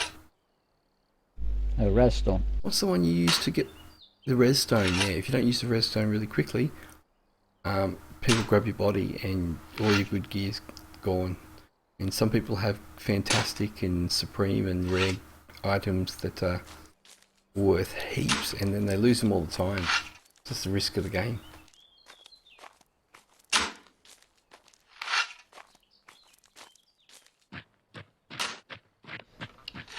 A redstone. What's the one you use to get the redstone? Yeah, if you don't use the redstone really quickly, people grab your body and all your good gear's gone. And some people have fantastic and supreme and rare items that are worth heaps, and then they lose them all the time. It's just the risk of the game.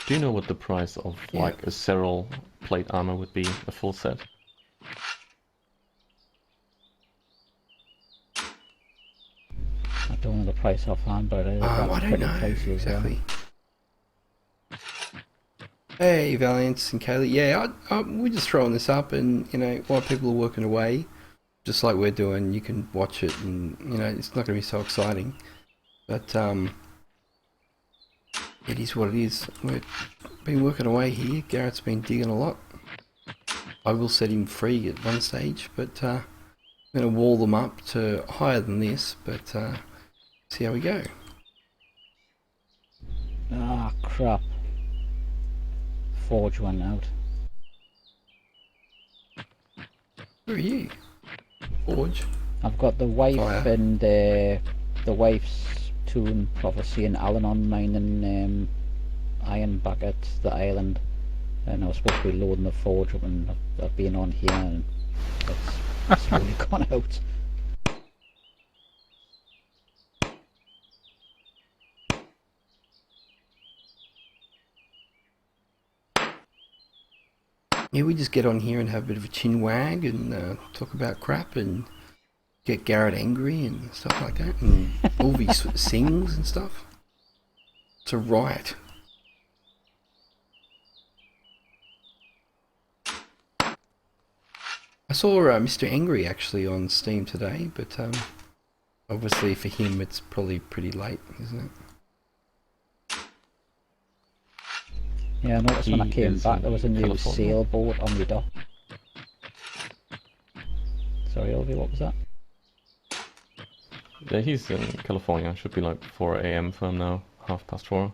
Do you know what the price of like a Serral plate armor would be, a full set? I don't know the price offhand, but I don't know exactly. Hey, Valiant and Kaylee. Yeah, we're just throwing this up, and you know, while people are working away, just like we're doing, you can watch it, and you know, it's not going to be so exciting, but it is what it is. We've been working away here. Garrett's been digging a lot. I will set him free at one stage, but I'm going to wall them up to higher than this, but see how we go. Ah, crap. Forge went out. Where are you? Forge. I've got the wife Fire. and the wife's tomb prophecy and Al-Anon mining iron back at the island, and I was supposed to be loading the forge up, and I've been on here and it's slowly gone out. Yeah, we just get on here and have a bit of a chin wag and talk about crap and get Garrett angry and stuff like that, and Ulvi sings and stuff. It's a riot. I saw Mr. Angry actually on Steam today, but obviously for him it's probably pretty late, isn't it? Yeah, I noticed when I He came is back there was a in new California. sailboat on the dock. Sorry, Olvie, what was that? Yeah, he's in California. Should be like 4 a.m. for him now. 4:30.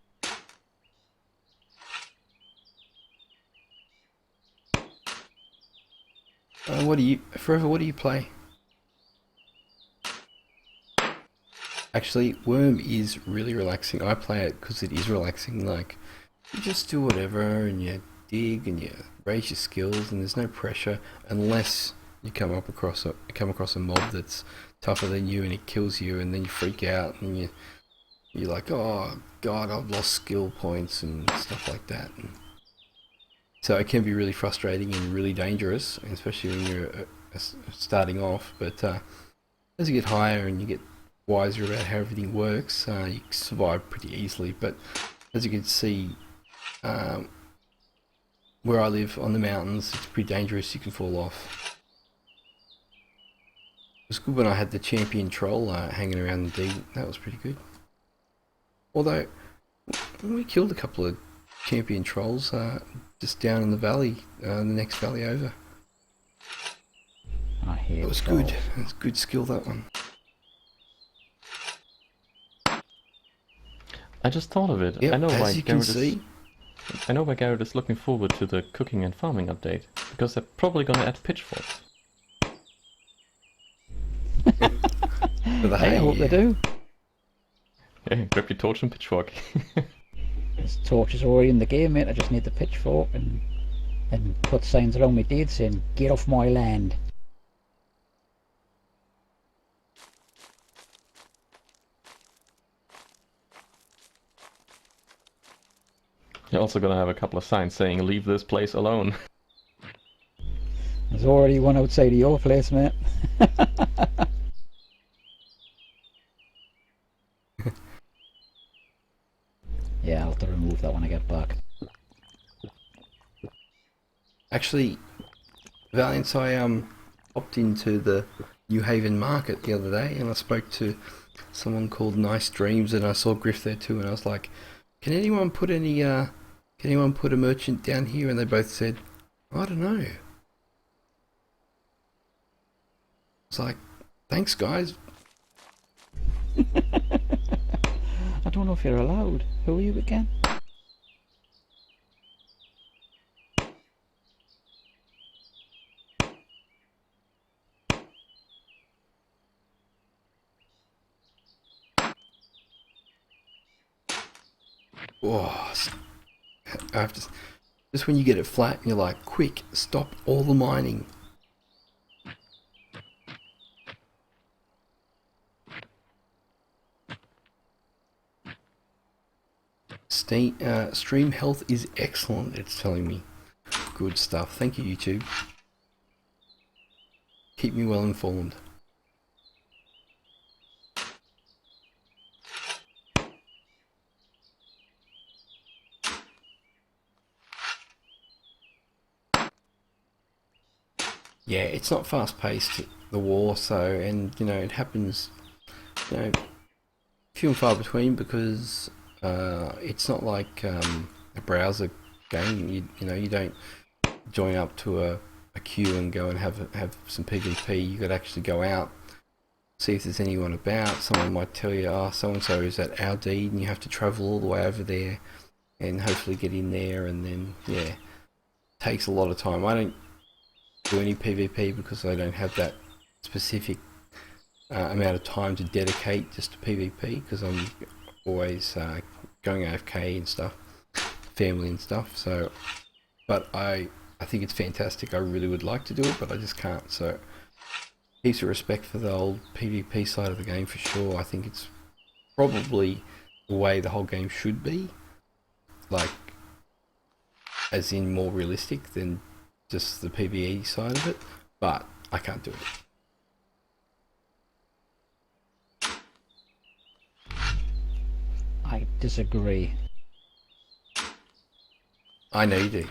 What do you, Forever, what do you play? Actually, Worm is really relaxing. I play it because it is relaxing. Like, you just do whatever and you dig and you raise your skills and there's no pressure unless you come across a mob that's tougher than you and it kills you, and then you freak out and you're like, oh god, I've lost skill points and stuff like that. And so it can be really frustrating and really dangerous, especially when you're starting off. But as you get higher and you get wiser about how everything works, you survive pretty easily. But as you can see, where I live on the mountains, it's pretty dangerous. You can fall off. It was good when I had the champion troll hanging around the D. That was pretty good. Although we killed a couple of champion trolls just down in the valley, the next valley over. I hate It was trolls. good. It was good skill, that one. I just thought of it. Yep, I know why as you can Garrett see. I know why Garrett is looking forward to the cooking and farming update, because they're probably gonna add pitchforks. For the Hey, I hope they do. Yeah, grab your torch and pitchfork. This torch is already in the game, mate. I just need the pitchfork and put signs around my deed saying, "Get off my land." You're also gonna have a couple of signs saying, "Leave this place alone." There's already one outside of your place, mate. Yeah, I'll have to remove that when I get back. Actually, Valiance, I popped into the New Haven market the other day and I spoke to someone called Nice Dreams, and I saw Griff there too, and I was like, can anyone put a merchant down here? And they both said, I don't know. It's like, thanks guys. I don't know if you're allowed. Who are you again? Oh, I have to, just when you get it flat and you're like, quick, stop all the mining. Stream health is excellent, it's telling me. Good stuff. Thank you, YouTube. Keep me well informed. Yeah, it's not fast paced, the war, so, and you know, it happens, you know, few and far between, because it's not like a browser game. You know, you don't join up to a a queue and go and have some PvP. You got to actually go out, see if there's anyone about. Someone might tell you, oh, so and so is at our deed, and you have to travel all the way over there and hopefully get in there. And then yeah, takes a lot of time. I don't do any PvP because I don't have that specific amount of time to dedicate just to PvP, because I'm always going AFK and stuff, family and stuff. So, but I think it's fantastic. I really would like to do it, but I just can't. So, heaps of respect for the old PvP side of the game for sure. I think it's probably the way the whole game should be, like, as in more realistic than just the PvE side of it. But I can't do it. I disagree. I know you do.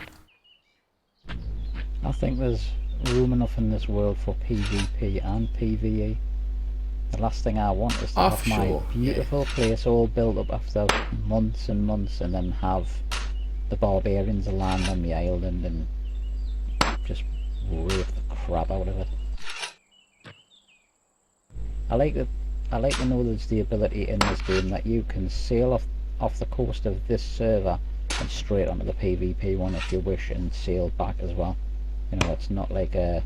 I think there's room enough in this world for PvP and PvE. The last thing I want is to Oh, have for my sure, beautiful place all built up after months and months, and then have the barbarians land on the island and just rape the crap out of it. I like to know there's the ability in this game that you can sail off the coast of this server and straight onto the PvP one if you wish, and sail back as well. You know, it's not like a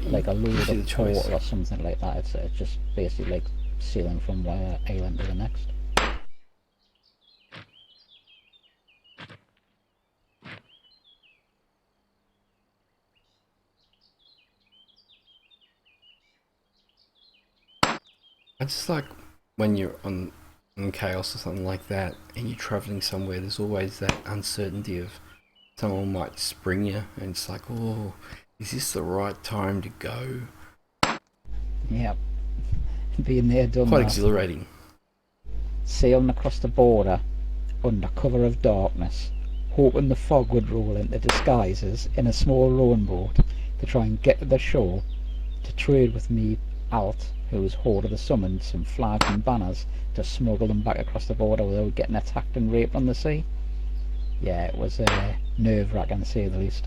like a load of port or something like that. It's just basically like sailing from one island to the next. I just like when you're on Chaos or something like that, and you're travelling somewhere, there's always that uncertainty of someone might spring you, and it's like, oh, is this the right time to go? Yep. Being there, done Quite that. exhilarating. Sailing across the border under cover of darkness, hoping the fog would roll into disguises in a small rowing boat to try and get to the shore to trade with me Alt, who's Horde of the Summoned, some flags and banners to smuggle them back across the border without getting attacked and raped on the sea. Yeah, it was nerve-wracking to say the least.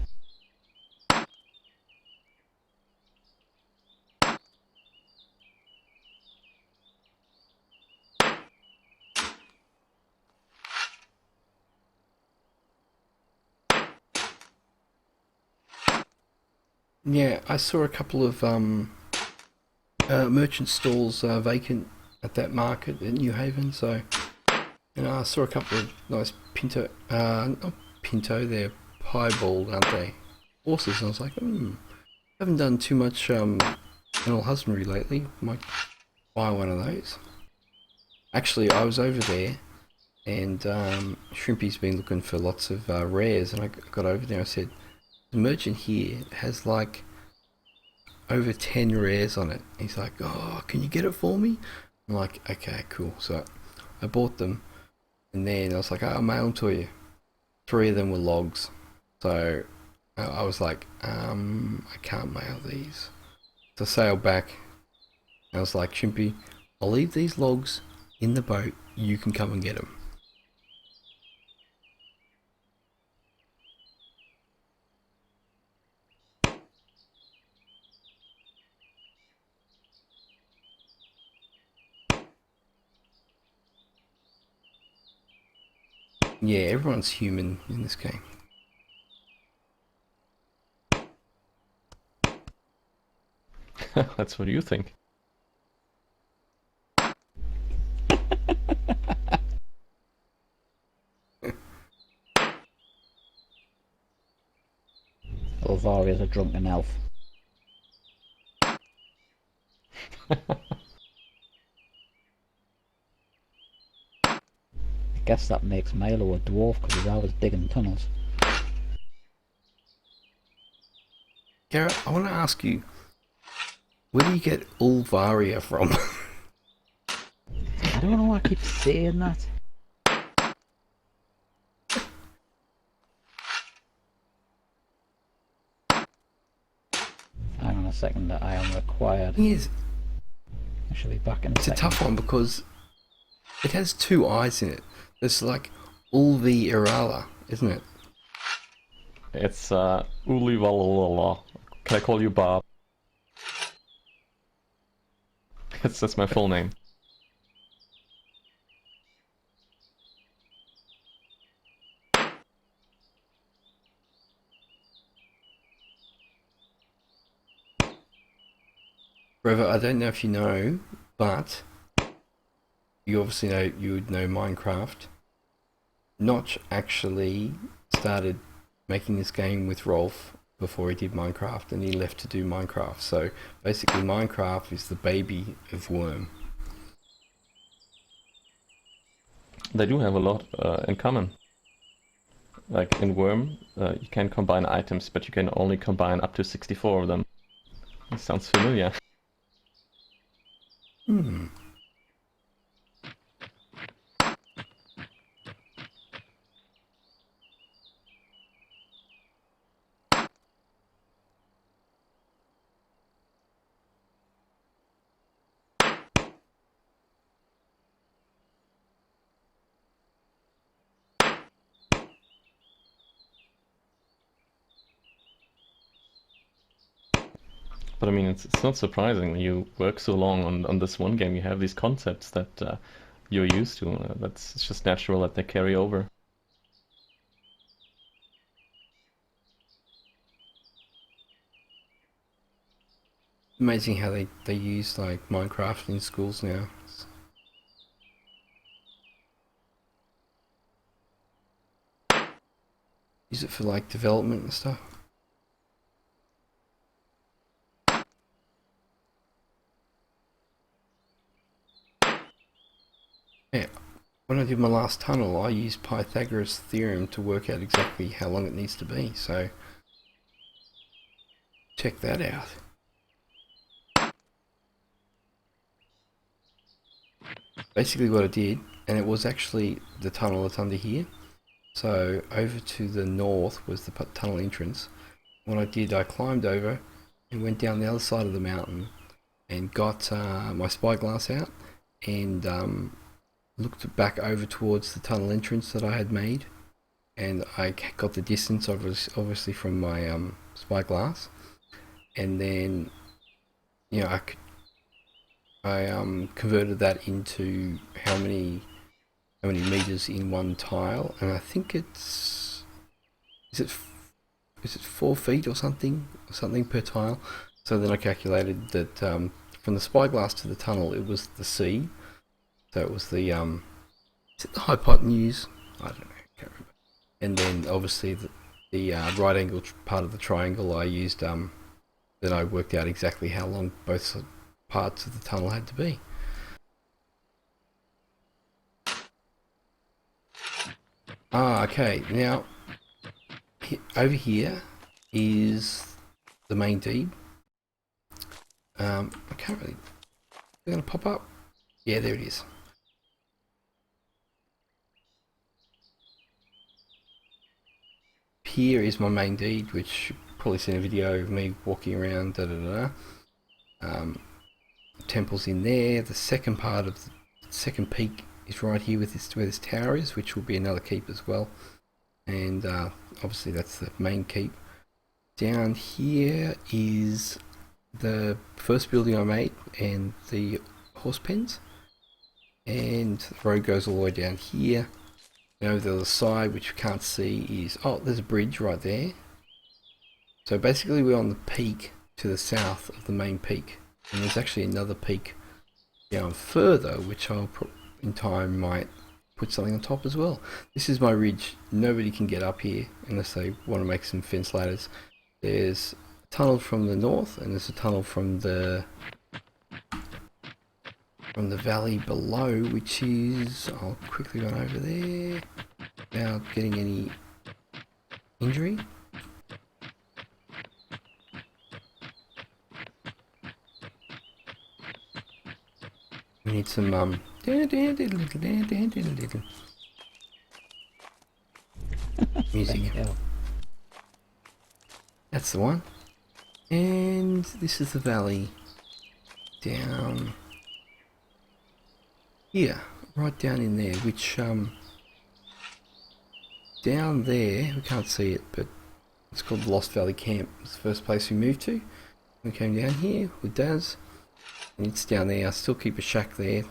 Yeah, I saw a couple of merchant stalls vacant at that market in New Haven, so I saw a couple of nice pinto, not pinto, they're piebald, aren't they? Horses, and I was like, haven't done too much animal husbandry lately, might buy one of those. Actually, I was over there, and Shrimpy's been looking for lots of rares, and I got over there, I said, the merchant here has like over 10 rares on it. He's like, oh, can you get it for me? I'm like, okay, cool. So I bought them, and then I was like, I'll mail them to you. 3 of them were logs. So I was like, I can't mail these. So I sailed back. I was like, Chimpy, I'll leave these logs in the boat. You can come and get them. Yeah, everyone's human in this game. That's what you think. Elvaria's a drunken elf. I guess that makes Milo a dwarf because he's always digging tunnels. Garrett, I want to ask you, where do you get Ulvaria from? I don't know why I keep saying that. Hang on a second, that I am required. Thing is, I shall be back in a it's a second. tough one because it has 2 eyes in it. It's like Ulvi Irala, isn't it? It's Uli Walala. Can I call you Bob? That's my full name. Trevor, I don't know if you know, but you obviously know, you would know Minecraft. Notch actually started making this game with Rolf before he did Minecraft, and he left to do Minecraft. So basically Minecraft is the baby of Wurm. They do have a lot in common. Like in Wurm, you can combine items, but you can only combine up to 64 of them. That sounds familiar. Hmm. But I mean, it's not surprising when you work so long on this one game. You have these concepts that you're used to. It's just natural that they carry over. Amazing how they use like Minecraft in schools now. Use it for like development and stuff. Yeah, when I did my last tunnel, I used Pythagoras' theorem to work out exactly how long it needs to be, so check that out. Basically what I did, and it was actually the tunnel that's under here, so over to the north was the tunnel entrance. What I did, I climbed over and went down the other side of the mountain and got my spyglass out and looked back over towards the tunnel entrance that I had made, and I got the distance obviously from my spyglass, and then I converted that into how many meters in one tile, and I think is it 4 feet or something per tile. So then I calculated that from the spyglass to the tunnel it was the sea. So it was the is it the hypotenuse? I don't know, I can't remember. And then obviously the right angle part of the triangle I used. Then I worked out exactly how long both parts of the tunnel had to be. Okay. Now over here is the main deep. I can't really. They're gonna pop up. Yeah, there it is. Here is my main deed, which you've probably seen a video of me walking around. Temples in there. The second part of the second peak is right here with where this tower is, which will be another keep as well. And obviously that's the main keep. Down here is the first building I made and the horse pens. And the road goes all the way down here. And over the other side, which you can't see, is there's a bridge right there. So basically we're on the peak to the south of the main peak, and there's actually another peak down further, which I'll in time might put something on top as well. This is my ridge. Nobody can get up here unless they want to make some fence ladders. There's a tunnel from the north, and there's a tunnel from the valley below, which is, I'll quickly run over there without getting any injury. We need some music. That's the one. And this is the valley down here, right down in there, which down there, we can't see it, but It's called the Lost Valley Camp. It's the first place we moved to. We came down here with Daz, and it's down there. I still keep a shack there,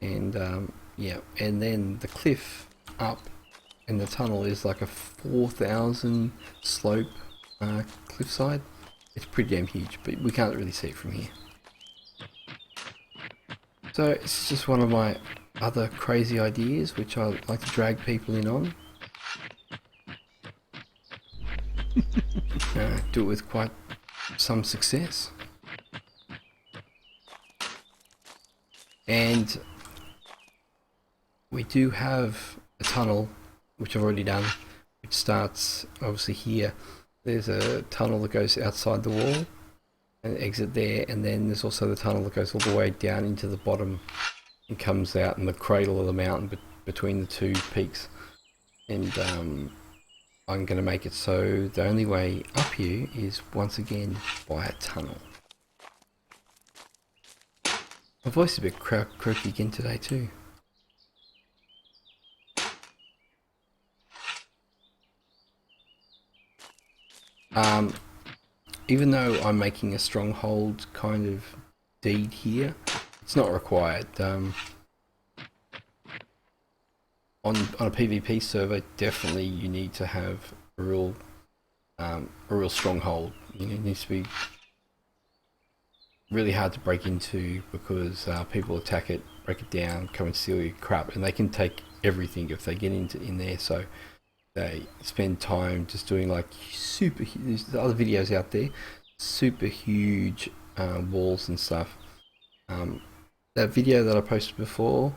and yeah, and then the cliff up and the tunnel is like a 4,000 slope cliffside. It's pretty damn huge, but we can't really see it from here. So it's just one of my other crazy ideas, which I like to drag people in on. Do it with quite some success. And we do have a tunnel, which I've already done, which starts obviously here. There's a tunnel that goes outside the wall and exit there, and then there's also the tunnel that goes all the way down into the bottom and comes out in the cradle of the mountain between the two peaks. And I'm going to make it so the only way up here is once again by a tunnel. My voice is a bit croaky again today too. Even though I'm making a stronghold kind of deed here, it's not required. On a PvP server, definitely you need to have a real stronghold. You know, it needs to be really hard to break into because people attack it, break it down, come and steal your crap, and they can take everything if they get in there. So they spend time just doing like super. There's other videos out there, super huge walls and stuff. That video that I posted before,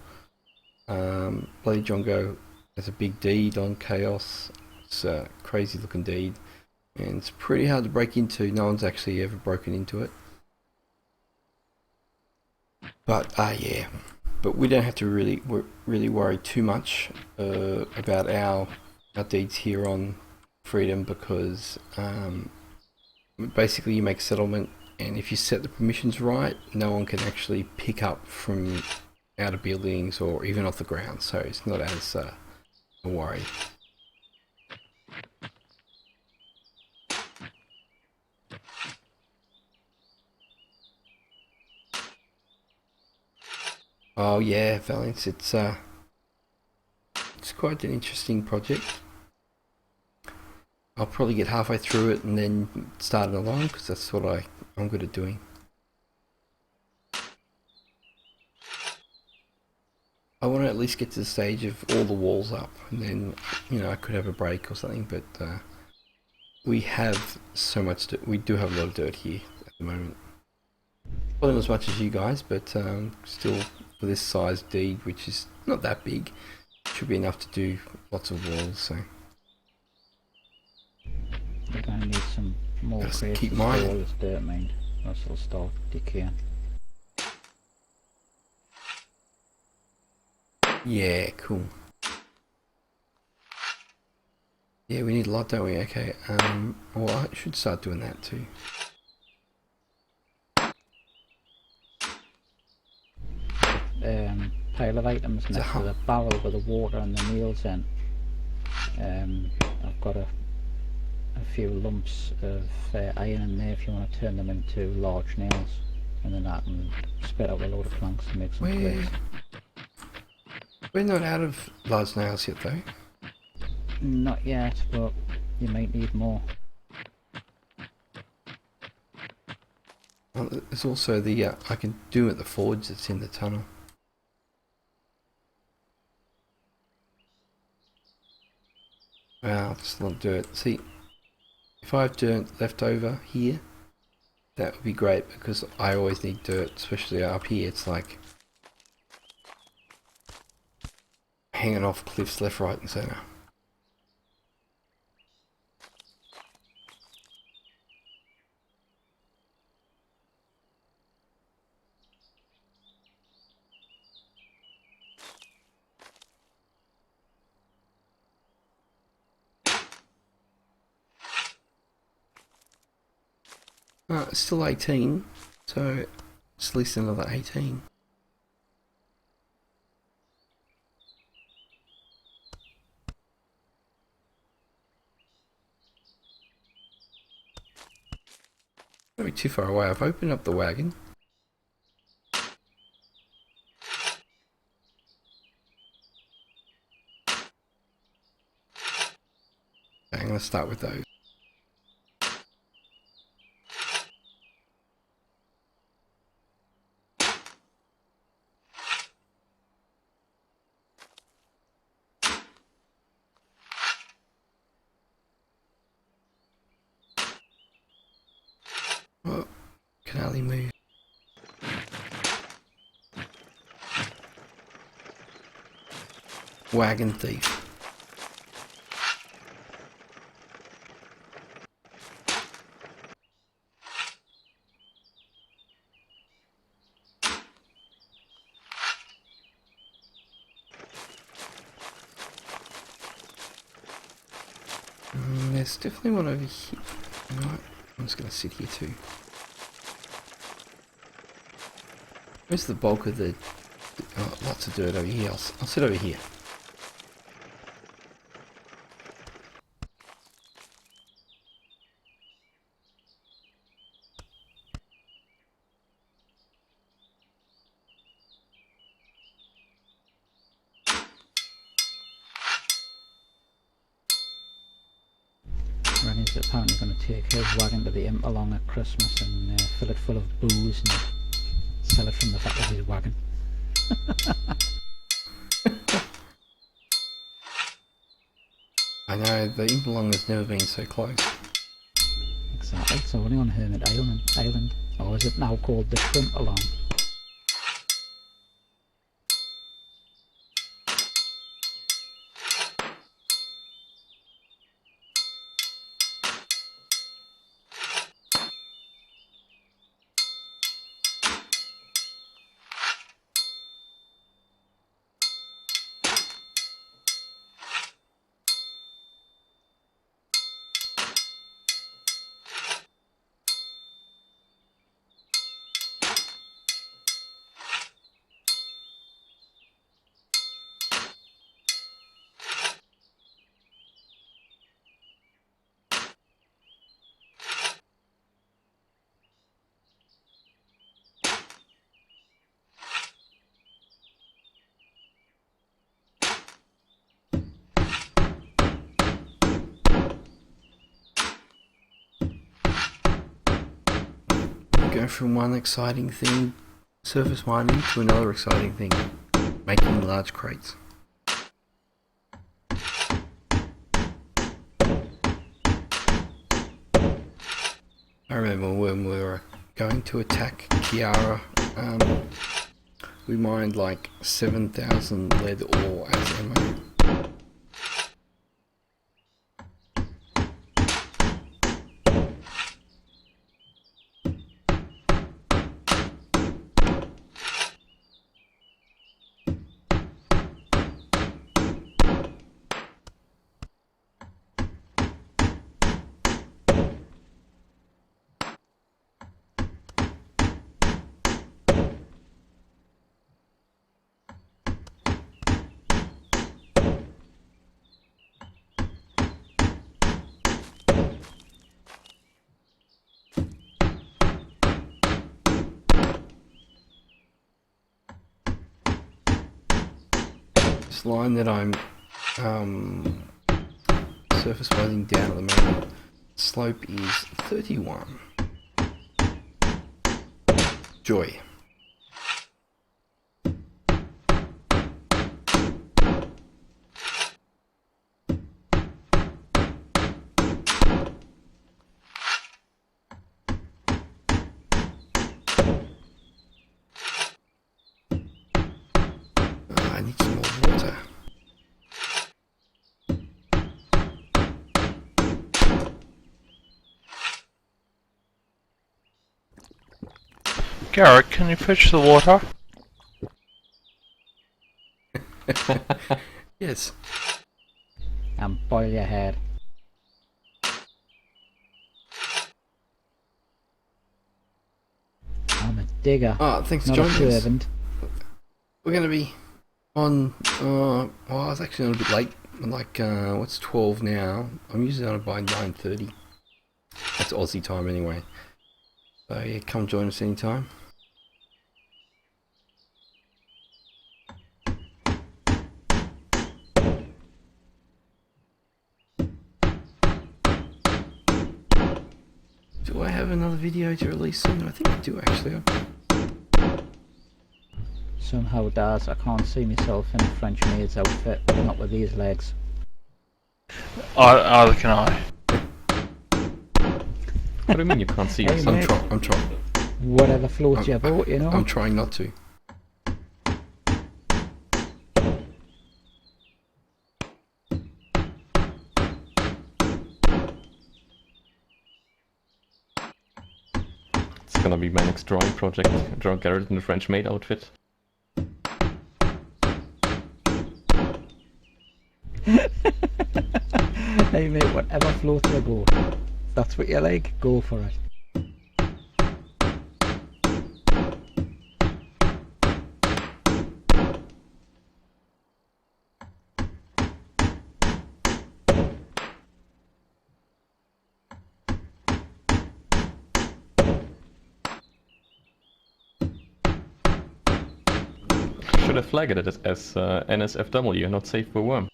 Bloody Jongo has a big deed on Chaos. It's a crazy looking deed, and it's pretty hard to break into. No one's actually ever broken into it. But yeah, but we don't have to really worry too much about our deeds here on Freedom, because basically you make settlement, and if you set the permissions right, no one can actually pick up from out of buildings or even off the ground, so it's not as a worry. Oh yeah, Valence, it's quite an interesting project. I'll probably get halfway through it and then start it along, because that's what I'm good at doing. I want to at least get to the stage of all the walls up, and then, you know, I could have a break or something, but we have so much we do have a lot of dirt here at the moment. Well, not as much as you guys, but still, for this size deed, which is not that big, should be enough to do lots of walls, so. We're going to need some more Just crates keep to store all mining. this dirt, mind. Else it'll start decaying. Yeah, cool. Yeah, we need a lot, don't we? Okay, well, I should start doing that too. Pile of items next to the barrel with the water and the meals in. I've got a few lumps of iron in there if you want to turn them into large nails, and then I can spit out a load of planks to make some cliffs. We're not out of large nails yet though. Not yet, but you might need more. Well, there's also the I can do at the forge that's in the tunnel. Wow, that's a lot of dirt. See, if I have dirt left over here, that would be great, because I always need dirt, especially up here. It's like hanging off cliffs left, right and centre. It's still 18, so it's at least another 18. Not be too far away. I've opened up the wagon. Okay, I'm going to start with those. Oh, can hardly move. Wagon thief. There's definitely one over here. Right, I'm just going to sit here too. Where's the bulk of the... Oh, lots of dirt over here. I'll sit over here. Granny's apparently going to take his wagon to the imp along at Christmas and fill it full of booze and sell it from the back of his wagon. I know, the imp along has never been so close. Exactly, it's only on Hermit Island. Or is it now called the Shrimp Along? Go from one exciting thing, surface mining, to another exciting thing, making large crates. I remember when we were going to attack Kiara, we mined like 7,000 lead ore as ammo. This line that I'm surface mining down at the moment, slope is 31. Joy. I need some more water. Garrett, can you fetch the water? Yes. And boil your head. I'm a digger, Ah, thanks for not a joining us. servant. We're going to be on, well, I was actually a little bit late, like, what's 12 now? I'm usually on by 9:30. That's Aussie time anyway. So yeah, come join us anytime. Do I have another video to release soon? I think I do actually. Somehow does. I can't see myself in a French maid's outfit, not with these legs. Either can I. What do you mean you can't see Hey, yourself? mate. I'm trying. Whatever floats your boat, you know. I'm trying not to. It's gonna be my next drawing project. Draw Garrett in the French maid outfit. Hey mate, whatever floats your boat. If that's what you like, go for it. Should have flagged it as NSFW, not safe for worm.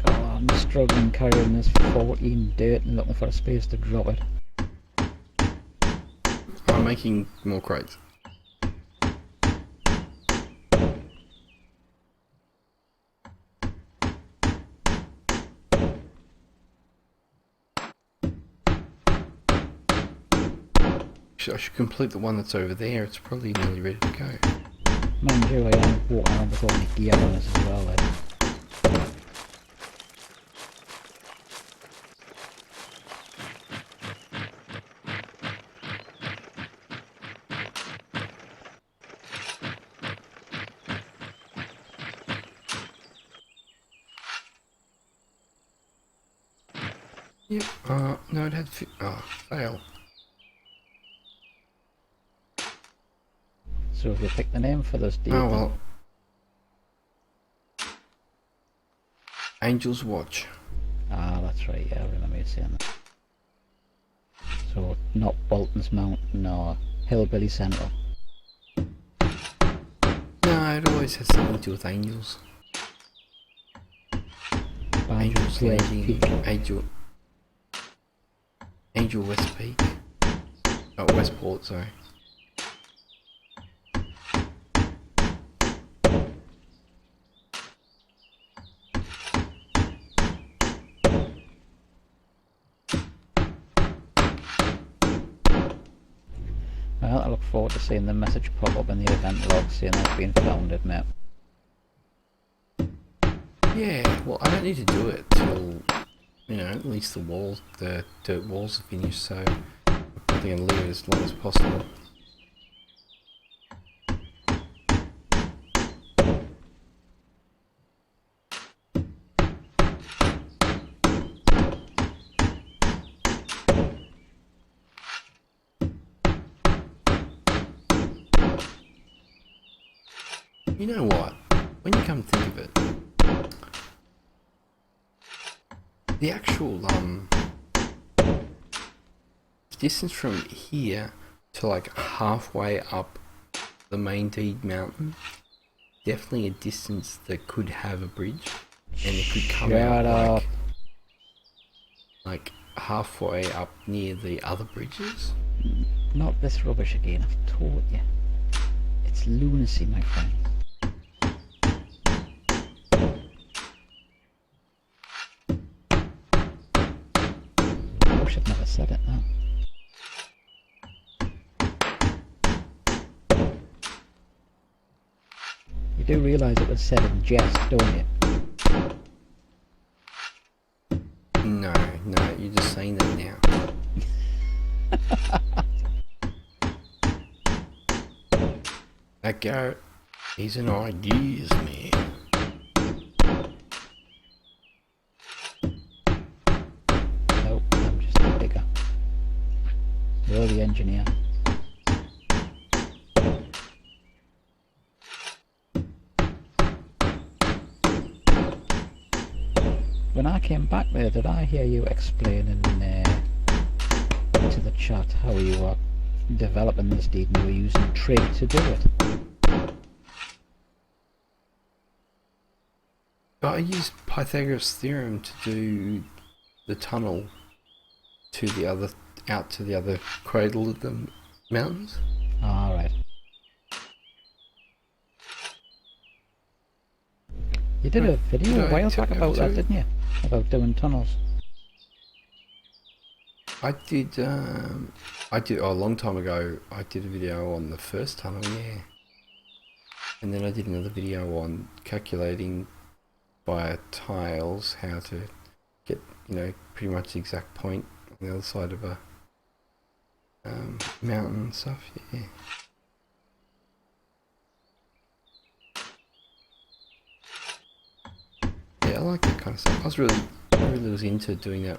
Oh, I'm struggling carrying this 14 dirt and looking for a space to drop it. I'm making more crates. I should complete the one that's over there. It's probably nearly ready to go. Mind you, I am walking around with all my gear on us as well. Yep. No, it had. Fail. So if you pick the name for this deal. Oh well. Angel's Watch. Ah, that's right, yeah, I remember you saying that. So, not Bolton's Mountain or Hillbilly Central. No, it always has something to do with angels. Angel's Landing. Angel West Peak. Oh, Westport, sorry. Well, I look forward to seeing the message pop up in the event log saying it's been founded, mate. Yeah, well, I don't need to do it till, you know, at least the walls, the dirt walls are finished, so I'm probably going to leave it as long as possible. You know what? When you come to think of it, the actual distance from here to like halfway up the main Deed Mountain, definitely a distance that could have a bridge, and it could come Shut out up. like halfway up near the other bridges. Not this rubbish again, I've taught you. It's lunacy, my friend. I wish I'd never said it now. You do realise it was said in jest, don't you? No, you're just saying that now. That Garrett, he's an ideas man. Nope, I'm just a digger. You're the engineer. when I came back there, did I hear you explaining to the chat how you were developing this deed and you were using trig to do it? I used Pythagoras' theorem to do the tunnel to the other, out to the other cradle of the mountains. Alright. You did a video a while back about that, didn't you? About doing tunnels. I did a long time ago. I did a video on the first tunnel, yeah, and then I did another video on calculating via tiles how to get, you know, pretty much the exact point on the other side of a mountain and stuff. Yeah. Yeah, I like that kind of stuff. I really was into doing that,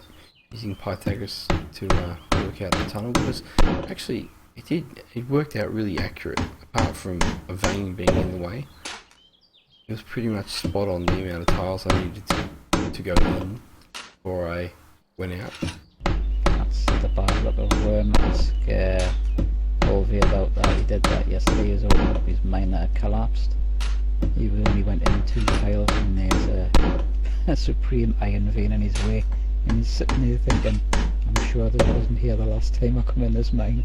using Pythagoras to work out the tunnel, because actually it worked out really accurate, apart from a vein being in the way. It was pretty much spot on the amount of tiles I needed to go in before I went out. That's the bad luck of Wurm. Ask Olvie about that. He did that yesterday. He was opening up his mine that had collapsed. He only went in 2 tiles and there's a supreme iron vein in his way. And he's sitting there thinking, I'm sure this wasn't here the last time I come in this mine.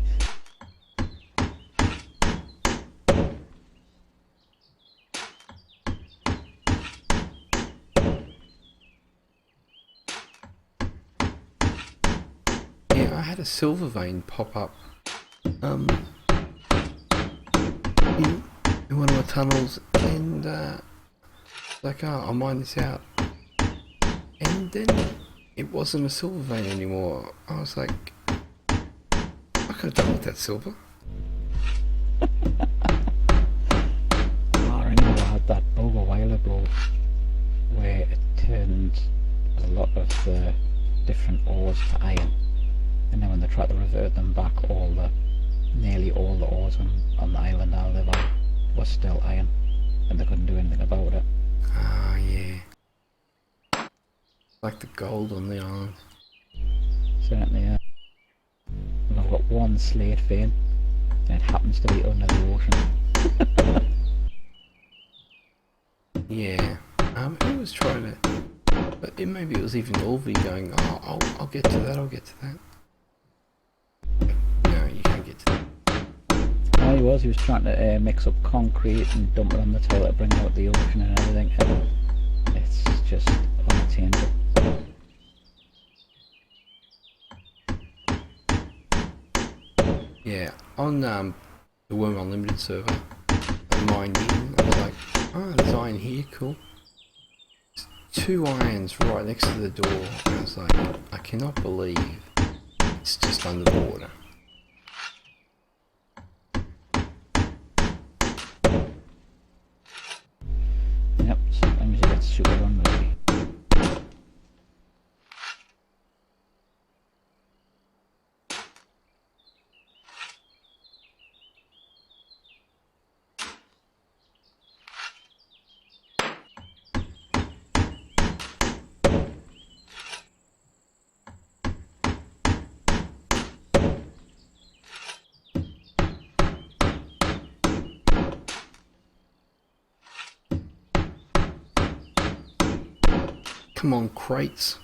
Yeah, I had a silver vein pop up in one of my tunnels, and like, oh, I'll mine this out, and then it wasn't a silver vein anymore. I was like, I could have done with that silver. I remember I had that bug a while ago where it turned a lot of the different ores to iron, and then when they tried to revert them back, nearly all the ores on the island I live on was still iron, and they couldn't do anything about it. Ah, yeah. Like the gold on the island. Certainly, yeah. And I've got one slate vein, and it happens to be under the ocean. Yeah. Who was trying to? But maybe it was even Olvie going, oh, I'll get to that. I'll get to that. No, you can't get to that. No, he was trying to mix up concrete and dump it on the toilet to bring out the ocean and everything, and it's just unattainable. Yeah, on the Wurm Unlimited server, I mined in. I was like, oh, there's iron here, cool. There's 2 irons right next to the door. And I was like, I cannot believe it's just under the water. Yep, sometimes you get super unlucky. Come on, crates.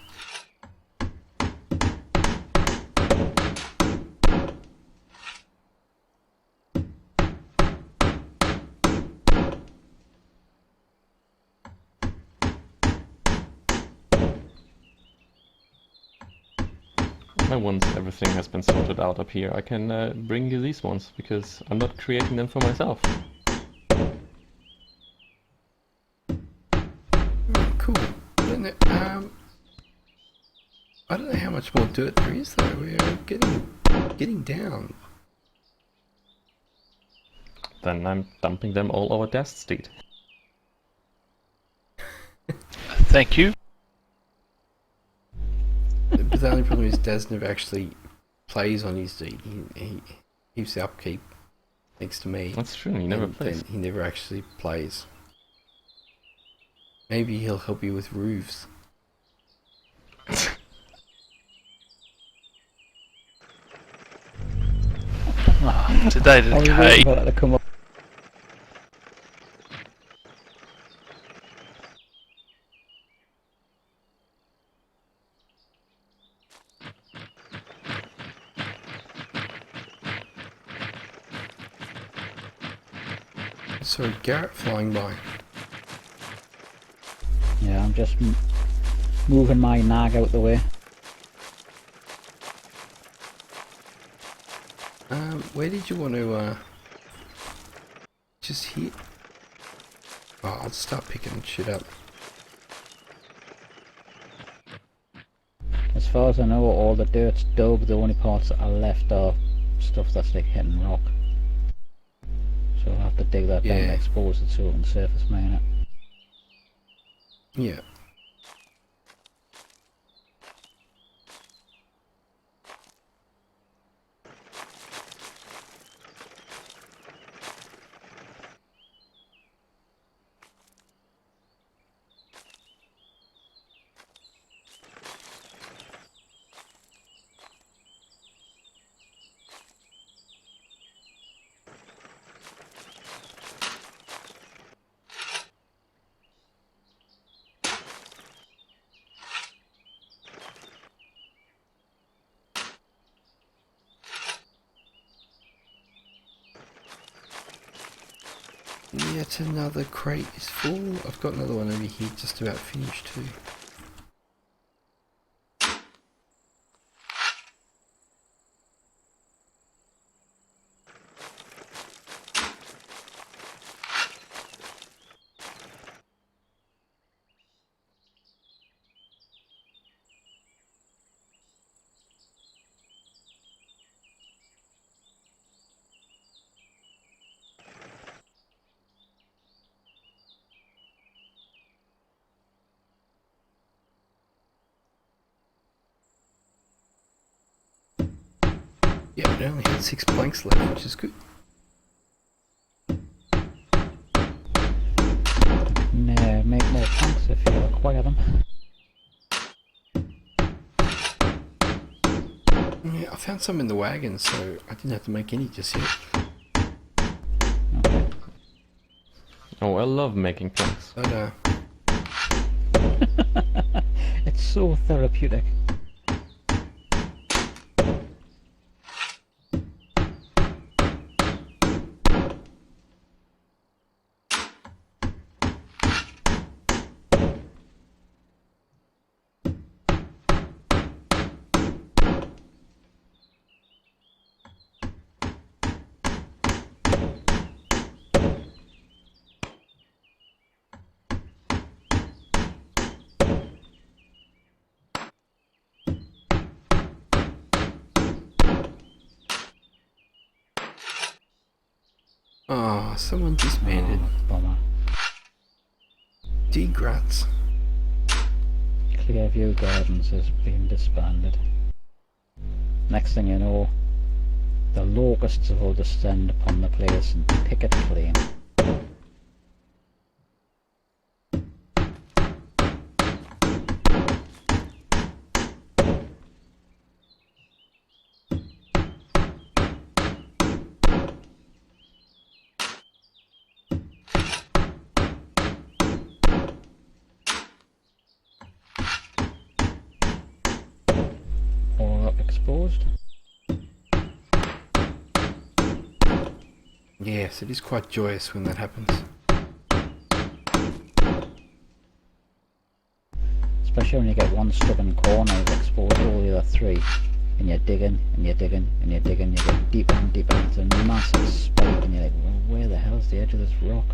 And once everything has been sorted out up here, I can bring you these ones, because I'm not creating them for myself. Cool. I don't know how much more dirt there is though. We're getting down. Then I'm dumping them all over Dast's deed. Thank you. But the only problem is Daz never actually plays on his deed. He keeps the upkeep thanks to me. That's true, he never and plays. then he never actually plays. Maybe he'll help you with roofs. Today I did was Kate. waiting for that to come up. So Garrett flying by. Yeah, I'm just moving my nag out the way. Where did you want to, just hit? Oh, I'll start picking shit up. As far as I know, all the dirt's dug. The only parts that are left are stuff that's like hitting rock. So I'll have to dig that down Yeah. and expose it so we can surface mine it. Yeah. Yet another crate is full. I've got another one over here just about finished too. Yeah, it only had 6 planks left, which is good. And make more planks if you acquire them. Yeah, I found some in the wagon, so I didn't have to make any just yet. Okay. Oh, I love making planks. But, It's so therapeutic. oh, someone disbanded. Oh, bummer. Degrats. Clearview Gardens has been disbanded. Next thing you know, the locusts will descend upon the place and pick it clean. Or exposed. Yes, it is quite joyous when that happens. Especially when you get one stubborn corner, you've exposed all the other three. And you're digging, and you're digging, and you're digging, you get deeper and deeper, and it's a massive spike, and you're like, well, where the hell's the edge of this rock?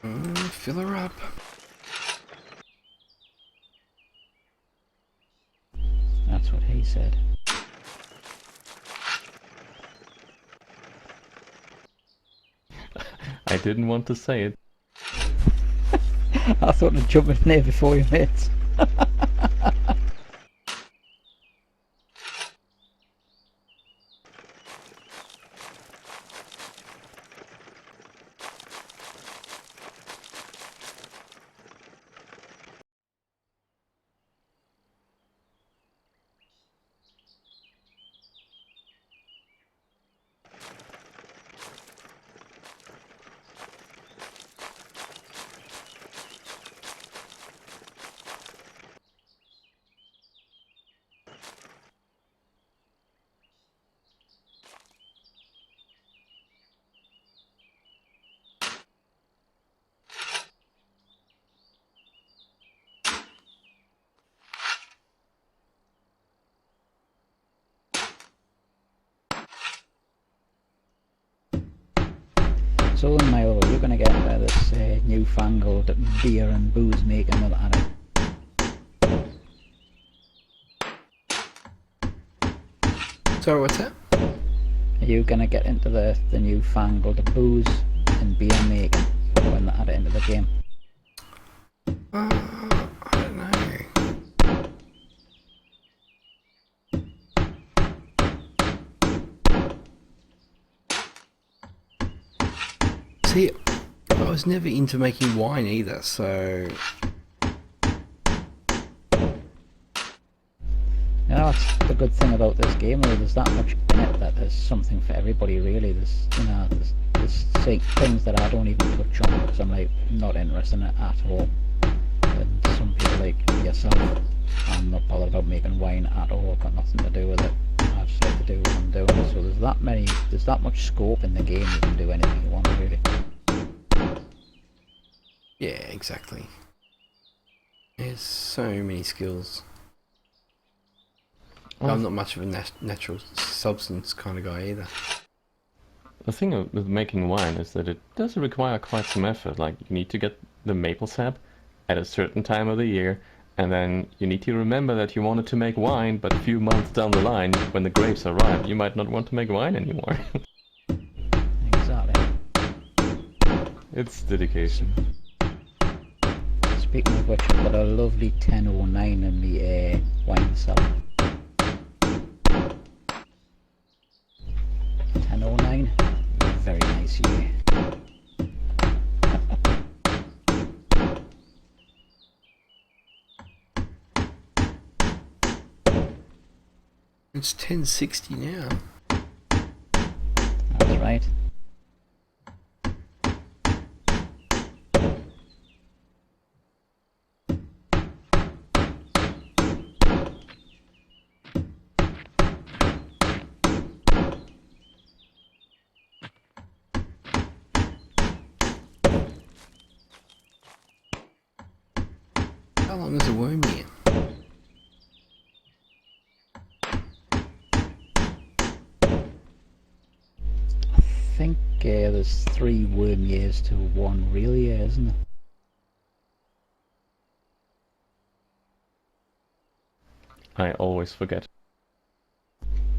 Fill her up. That's what he said. I didn't want to say it. I thought I'd jump in there before you, mate. So, Milo, you're going to get this newfangled beer and booze making with Adam. Sorry, what's that? Are you going to get into the newfangled booze and beer making when they're at the end of the game? I don't know. See, I was never into making wine either, so... You know, that's the good thing about this game, though. There's that much in it that there's something for everybody, really. There's, you know, there's things that I don't even touch on because I'm like not interested in it at all. And some people like yourself, I'm not bothered about making wine at all. Got nothing to do with it. I just like to do what I'm doing. So there's that much scope in the game. You can do anything you want, really. Yeah, exactly. There's so many skills. I'm not much of a natural substance kind of guy either. The thing with making wine is that it does require quite some effort. Like, you need to get the maple sap at a certain time of the year, and then you need to remember that you wanted to make wine, but a few months down the line, when the grapes arrive, you might not want to make wine anymore. Exactly. It's dedication. Speaking of which, I've got a lovely 1009 in the wine cellar. 1009, very nice year. It's 1060 now. That's right. How long is a worm year? I think there's 3 worm years to 1 real year, isn't there? I always forget.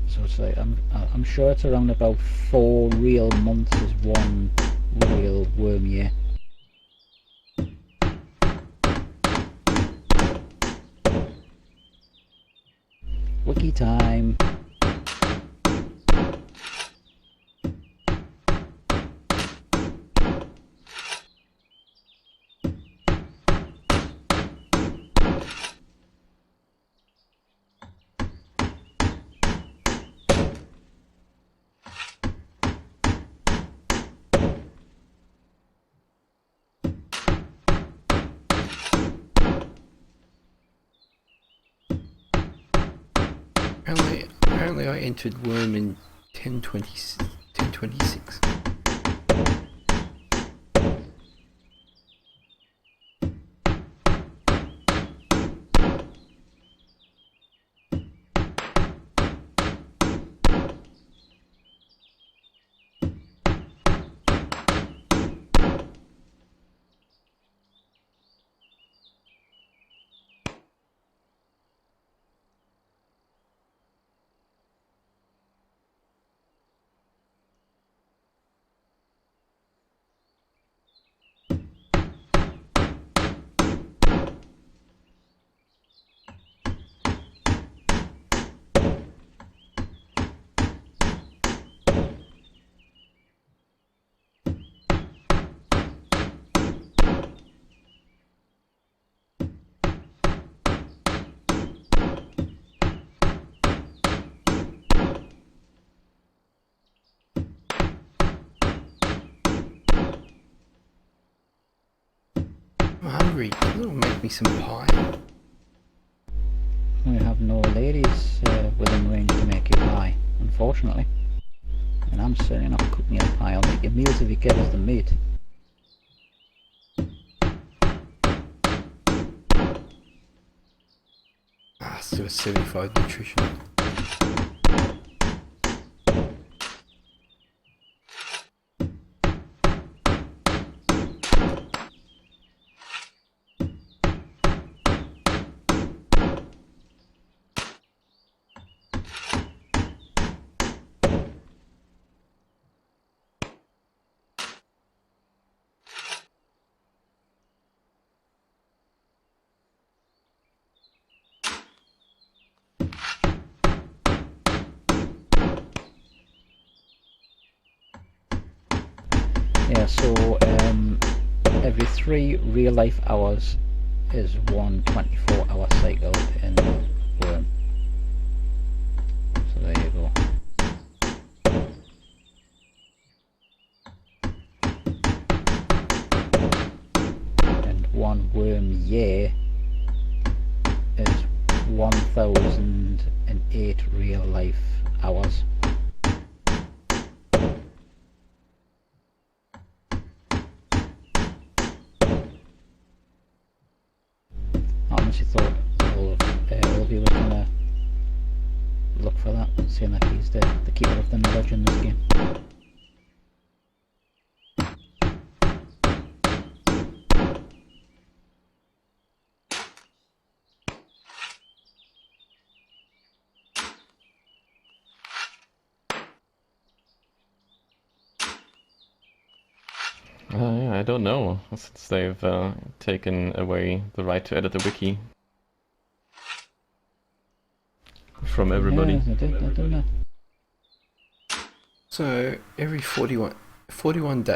So it's like, I'm sure it's around about 4 real months is 1 real worm year. Wiki time. Apparently I entered Worm in 1026. hungry. I'll make me some pie. We have no ladies within range to make you pie, unfortunately. And I'm certainly not cooking you a pie. I'll make you meals if you give us the meat. Still 75 nutrition. Yeah, so every 3 real life hours is one 24-hour cycle in Wurm. So there you go. And one Wurm year is 1008 real life hours. I honestly thought all of you were gonna look for that, seeing that he's the keeper of the knowledge in this game. Yeah, I don't know, since they've taken away the right to edit the wiki from everybody. Yeah, I didn't know. So every 41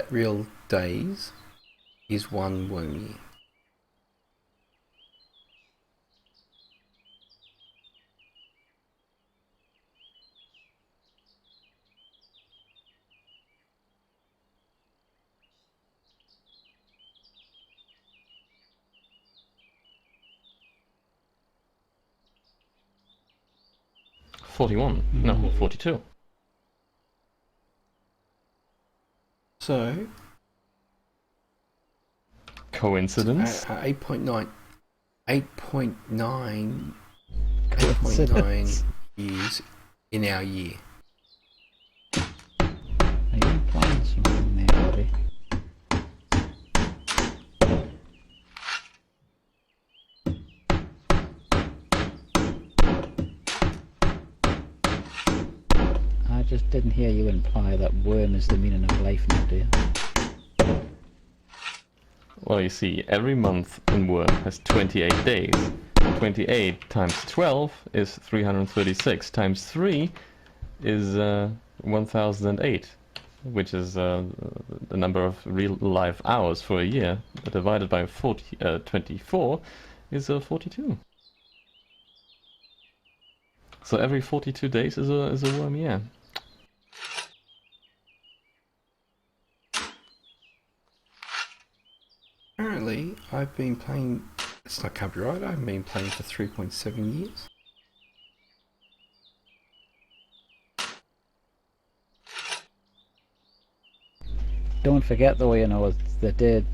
real days is one worm year. No, 42. So Coincidence? 8.9 Coincidence. years in our year. Are you implying something there, Ollie? I just didn't hear you imply that worm is the meaning of life now, do you? Well, you see, every month in Wurm has 28 days. 28 times 12 is 336, times 3 is 1008, which is the number of real life hours for a year, divided by 24 is 42. So every 42 days is a worm year. Apparently, I've been playing. It's not copyright. I've been playing for 3.7 years. Don't forget though, you know, they did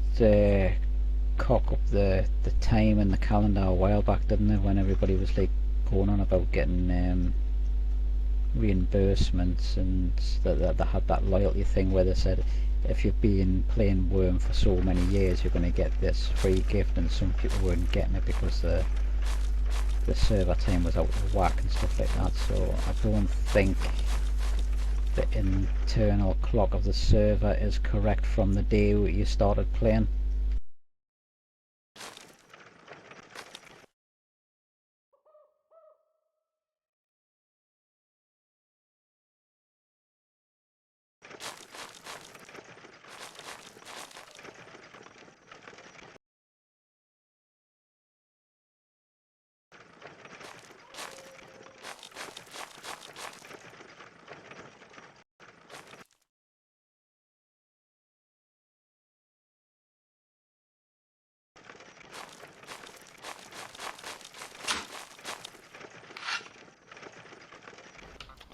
cock up the time and the calendar a while back, didn't they, when everybody was like going on about getting reimbursements, and that they had that loyalty thing where they said if you've been playing Wurm for so many years you're going to get this free gift, and some people weren't getting it because the server time was out of whack and stuff like that. So I don't think the internal clock of the server is correct from the day you started playing.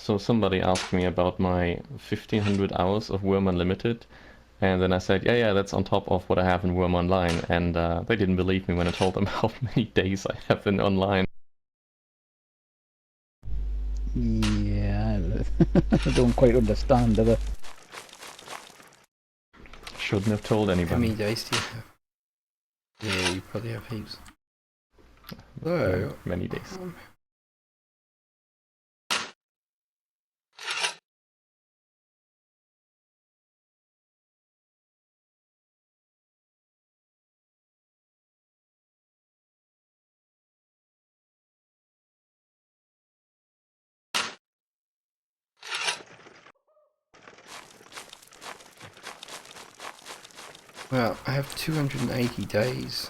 So somebody asked me about my 1500 hours of Wurm Unlimited, and then I said, yeah, that's on top of what I have in Wurm Online, and they didn't believe me when I told them how many days I have in online. Yeah, I don't quite understand, do they? Shouldn't have told How anybody. many days do you have? Yeah, you probably have heaps. So, Many days. well, I have 280 days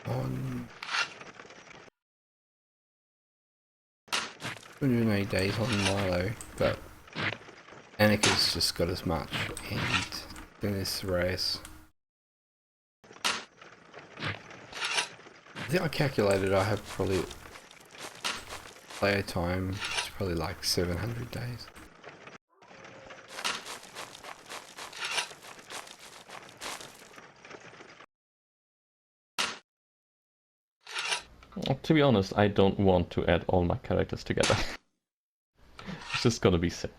on 280 days on Milo, but Annika's just got as much, and then there's Reyes. I think I calculated I have probably player time, it's probably like 700 days. To be honest, I don't want to add all my characters together. It's just gonna be sad.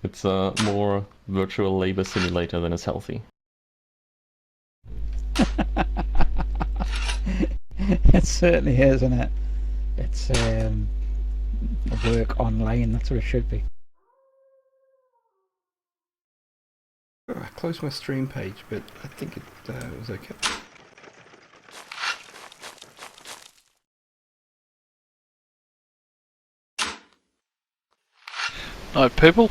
It's a more virtual labor simulator than is healthy. It certainly is, isn't it? It's work online, that's what it should be. I closed my stream page, but I think it was okay. Alright, people.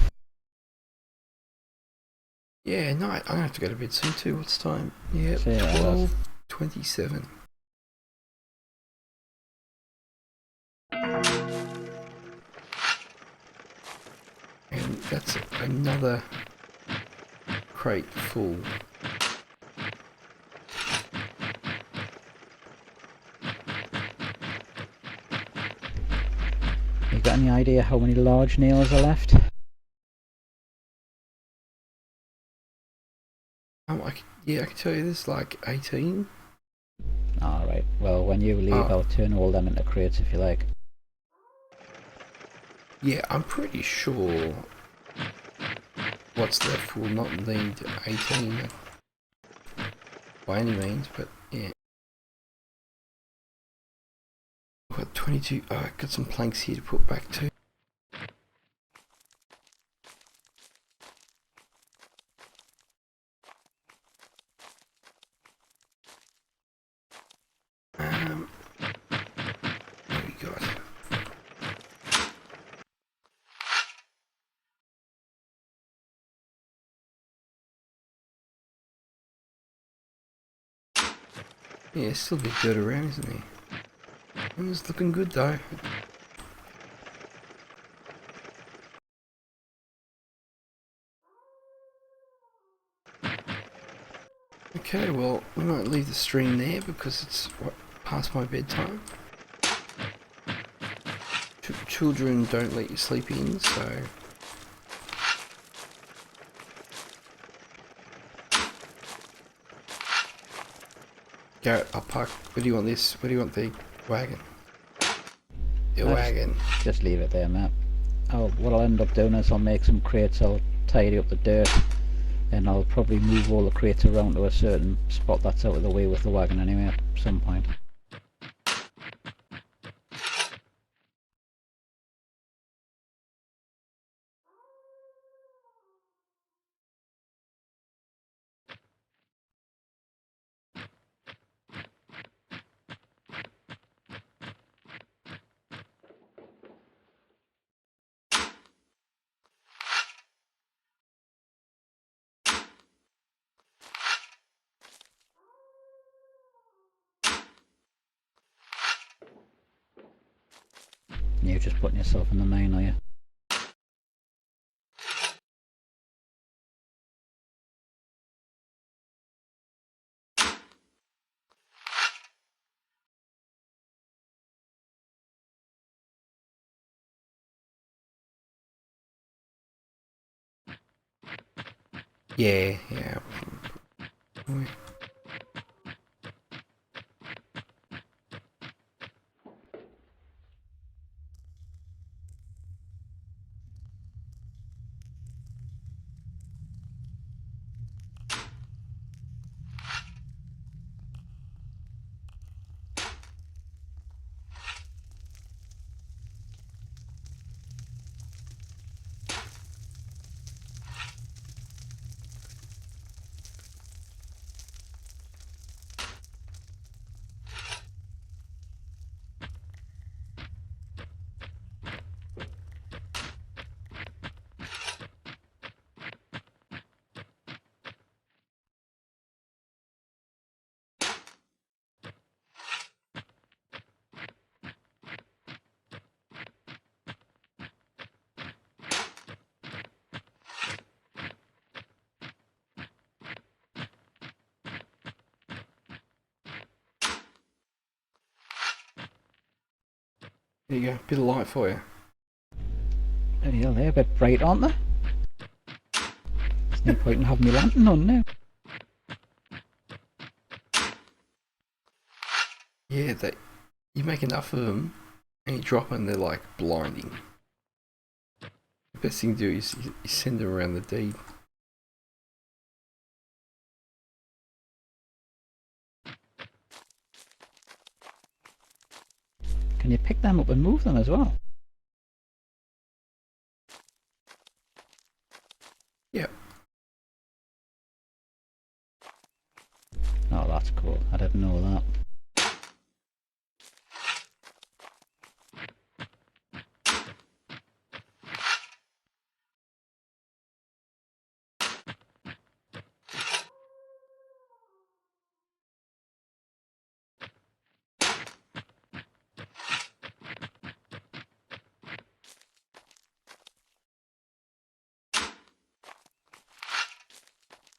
Yeah, no, I'm gonna have to go to bed soon too. What's the time? Yeah, So, yeah, 12:27. And that's another crate full. You got any idea how many large nails are left? Yeah, I can tell you this, like 18. Alright, well when you leave I'll turn all them into crates if you like. Yeah, I'm pretty sure what's left will not need 18 by any means, but yeah. I've got 22. Oh, I've got some planks here to put back too. What we got? Yeah, still a bit dirt around, isn't there? It's looking good though. Okay, well, we might leave the stream there because it's past my bedtime. Children don't let you sleep in, so... Garrett, I'll park. Where do you want this? Where do you want the wagon? The wagon. Just leave it there, Matt. What I'll end up doing is I'll make some crates, I'll tidy up the dirt, and I'll probably move all the crates around to a certain spot that's out of the way with the wagon anyway at some point. You're just putting yourself in the main, are you? Yeah, yeah. There you go, bit of light for you. Bloody hell, they're a bit bright, aren't they? There's no point in having my lantern on now. Yeah, you make enough of them and you drop them, they're like blinding. The best thing to do is you send them around the deed. Can you pick them up and move them as well? Yeah. Oh, that's cool. I didn't know that.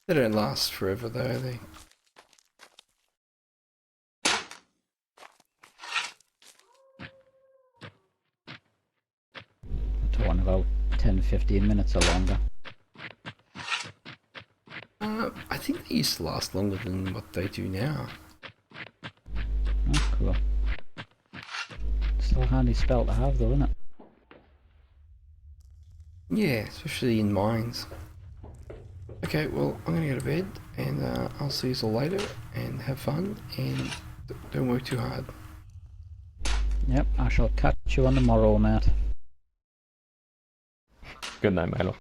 They don't last forever though, they. I'm talking about 10-15 minutes or longer. I think they used to last longer than what they do now. Oh, cool. Still a handy spell to have though, isn't it? Yeah, especially in mines. Okay, well, I'm gonna go to bed, and I'll see you all later, and have fun, and don't work too hard. Yep, I shall catch you on the morrow, mate. Good night, Milo.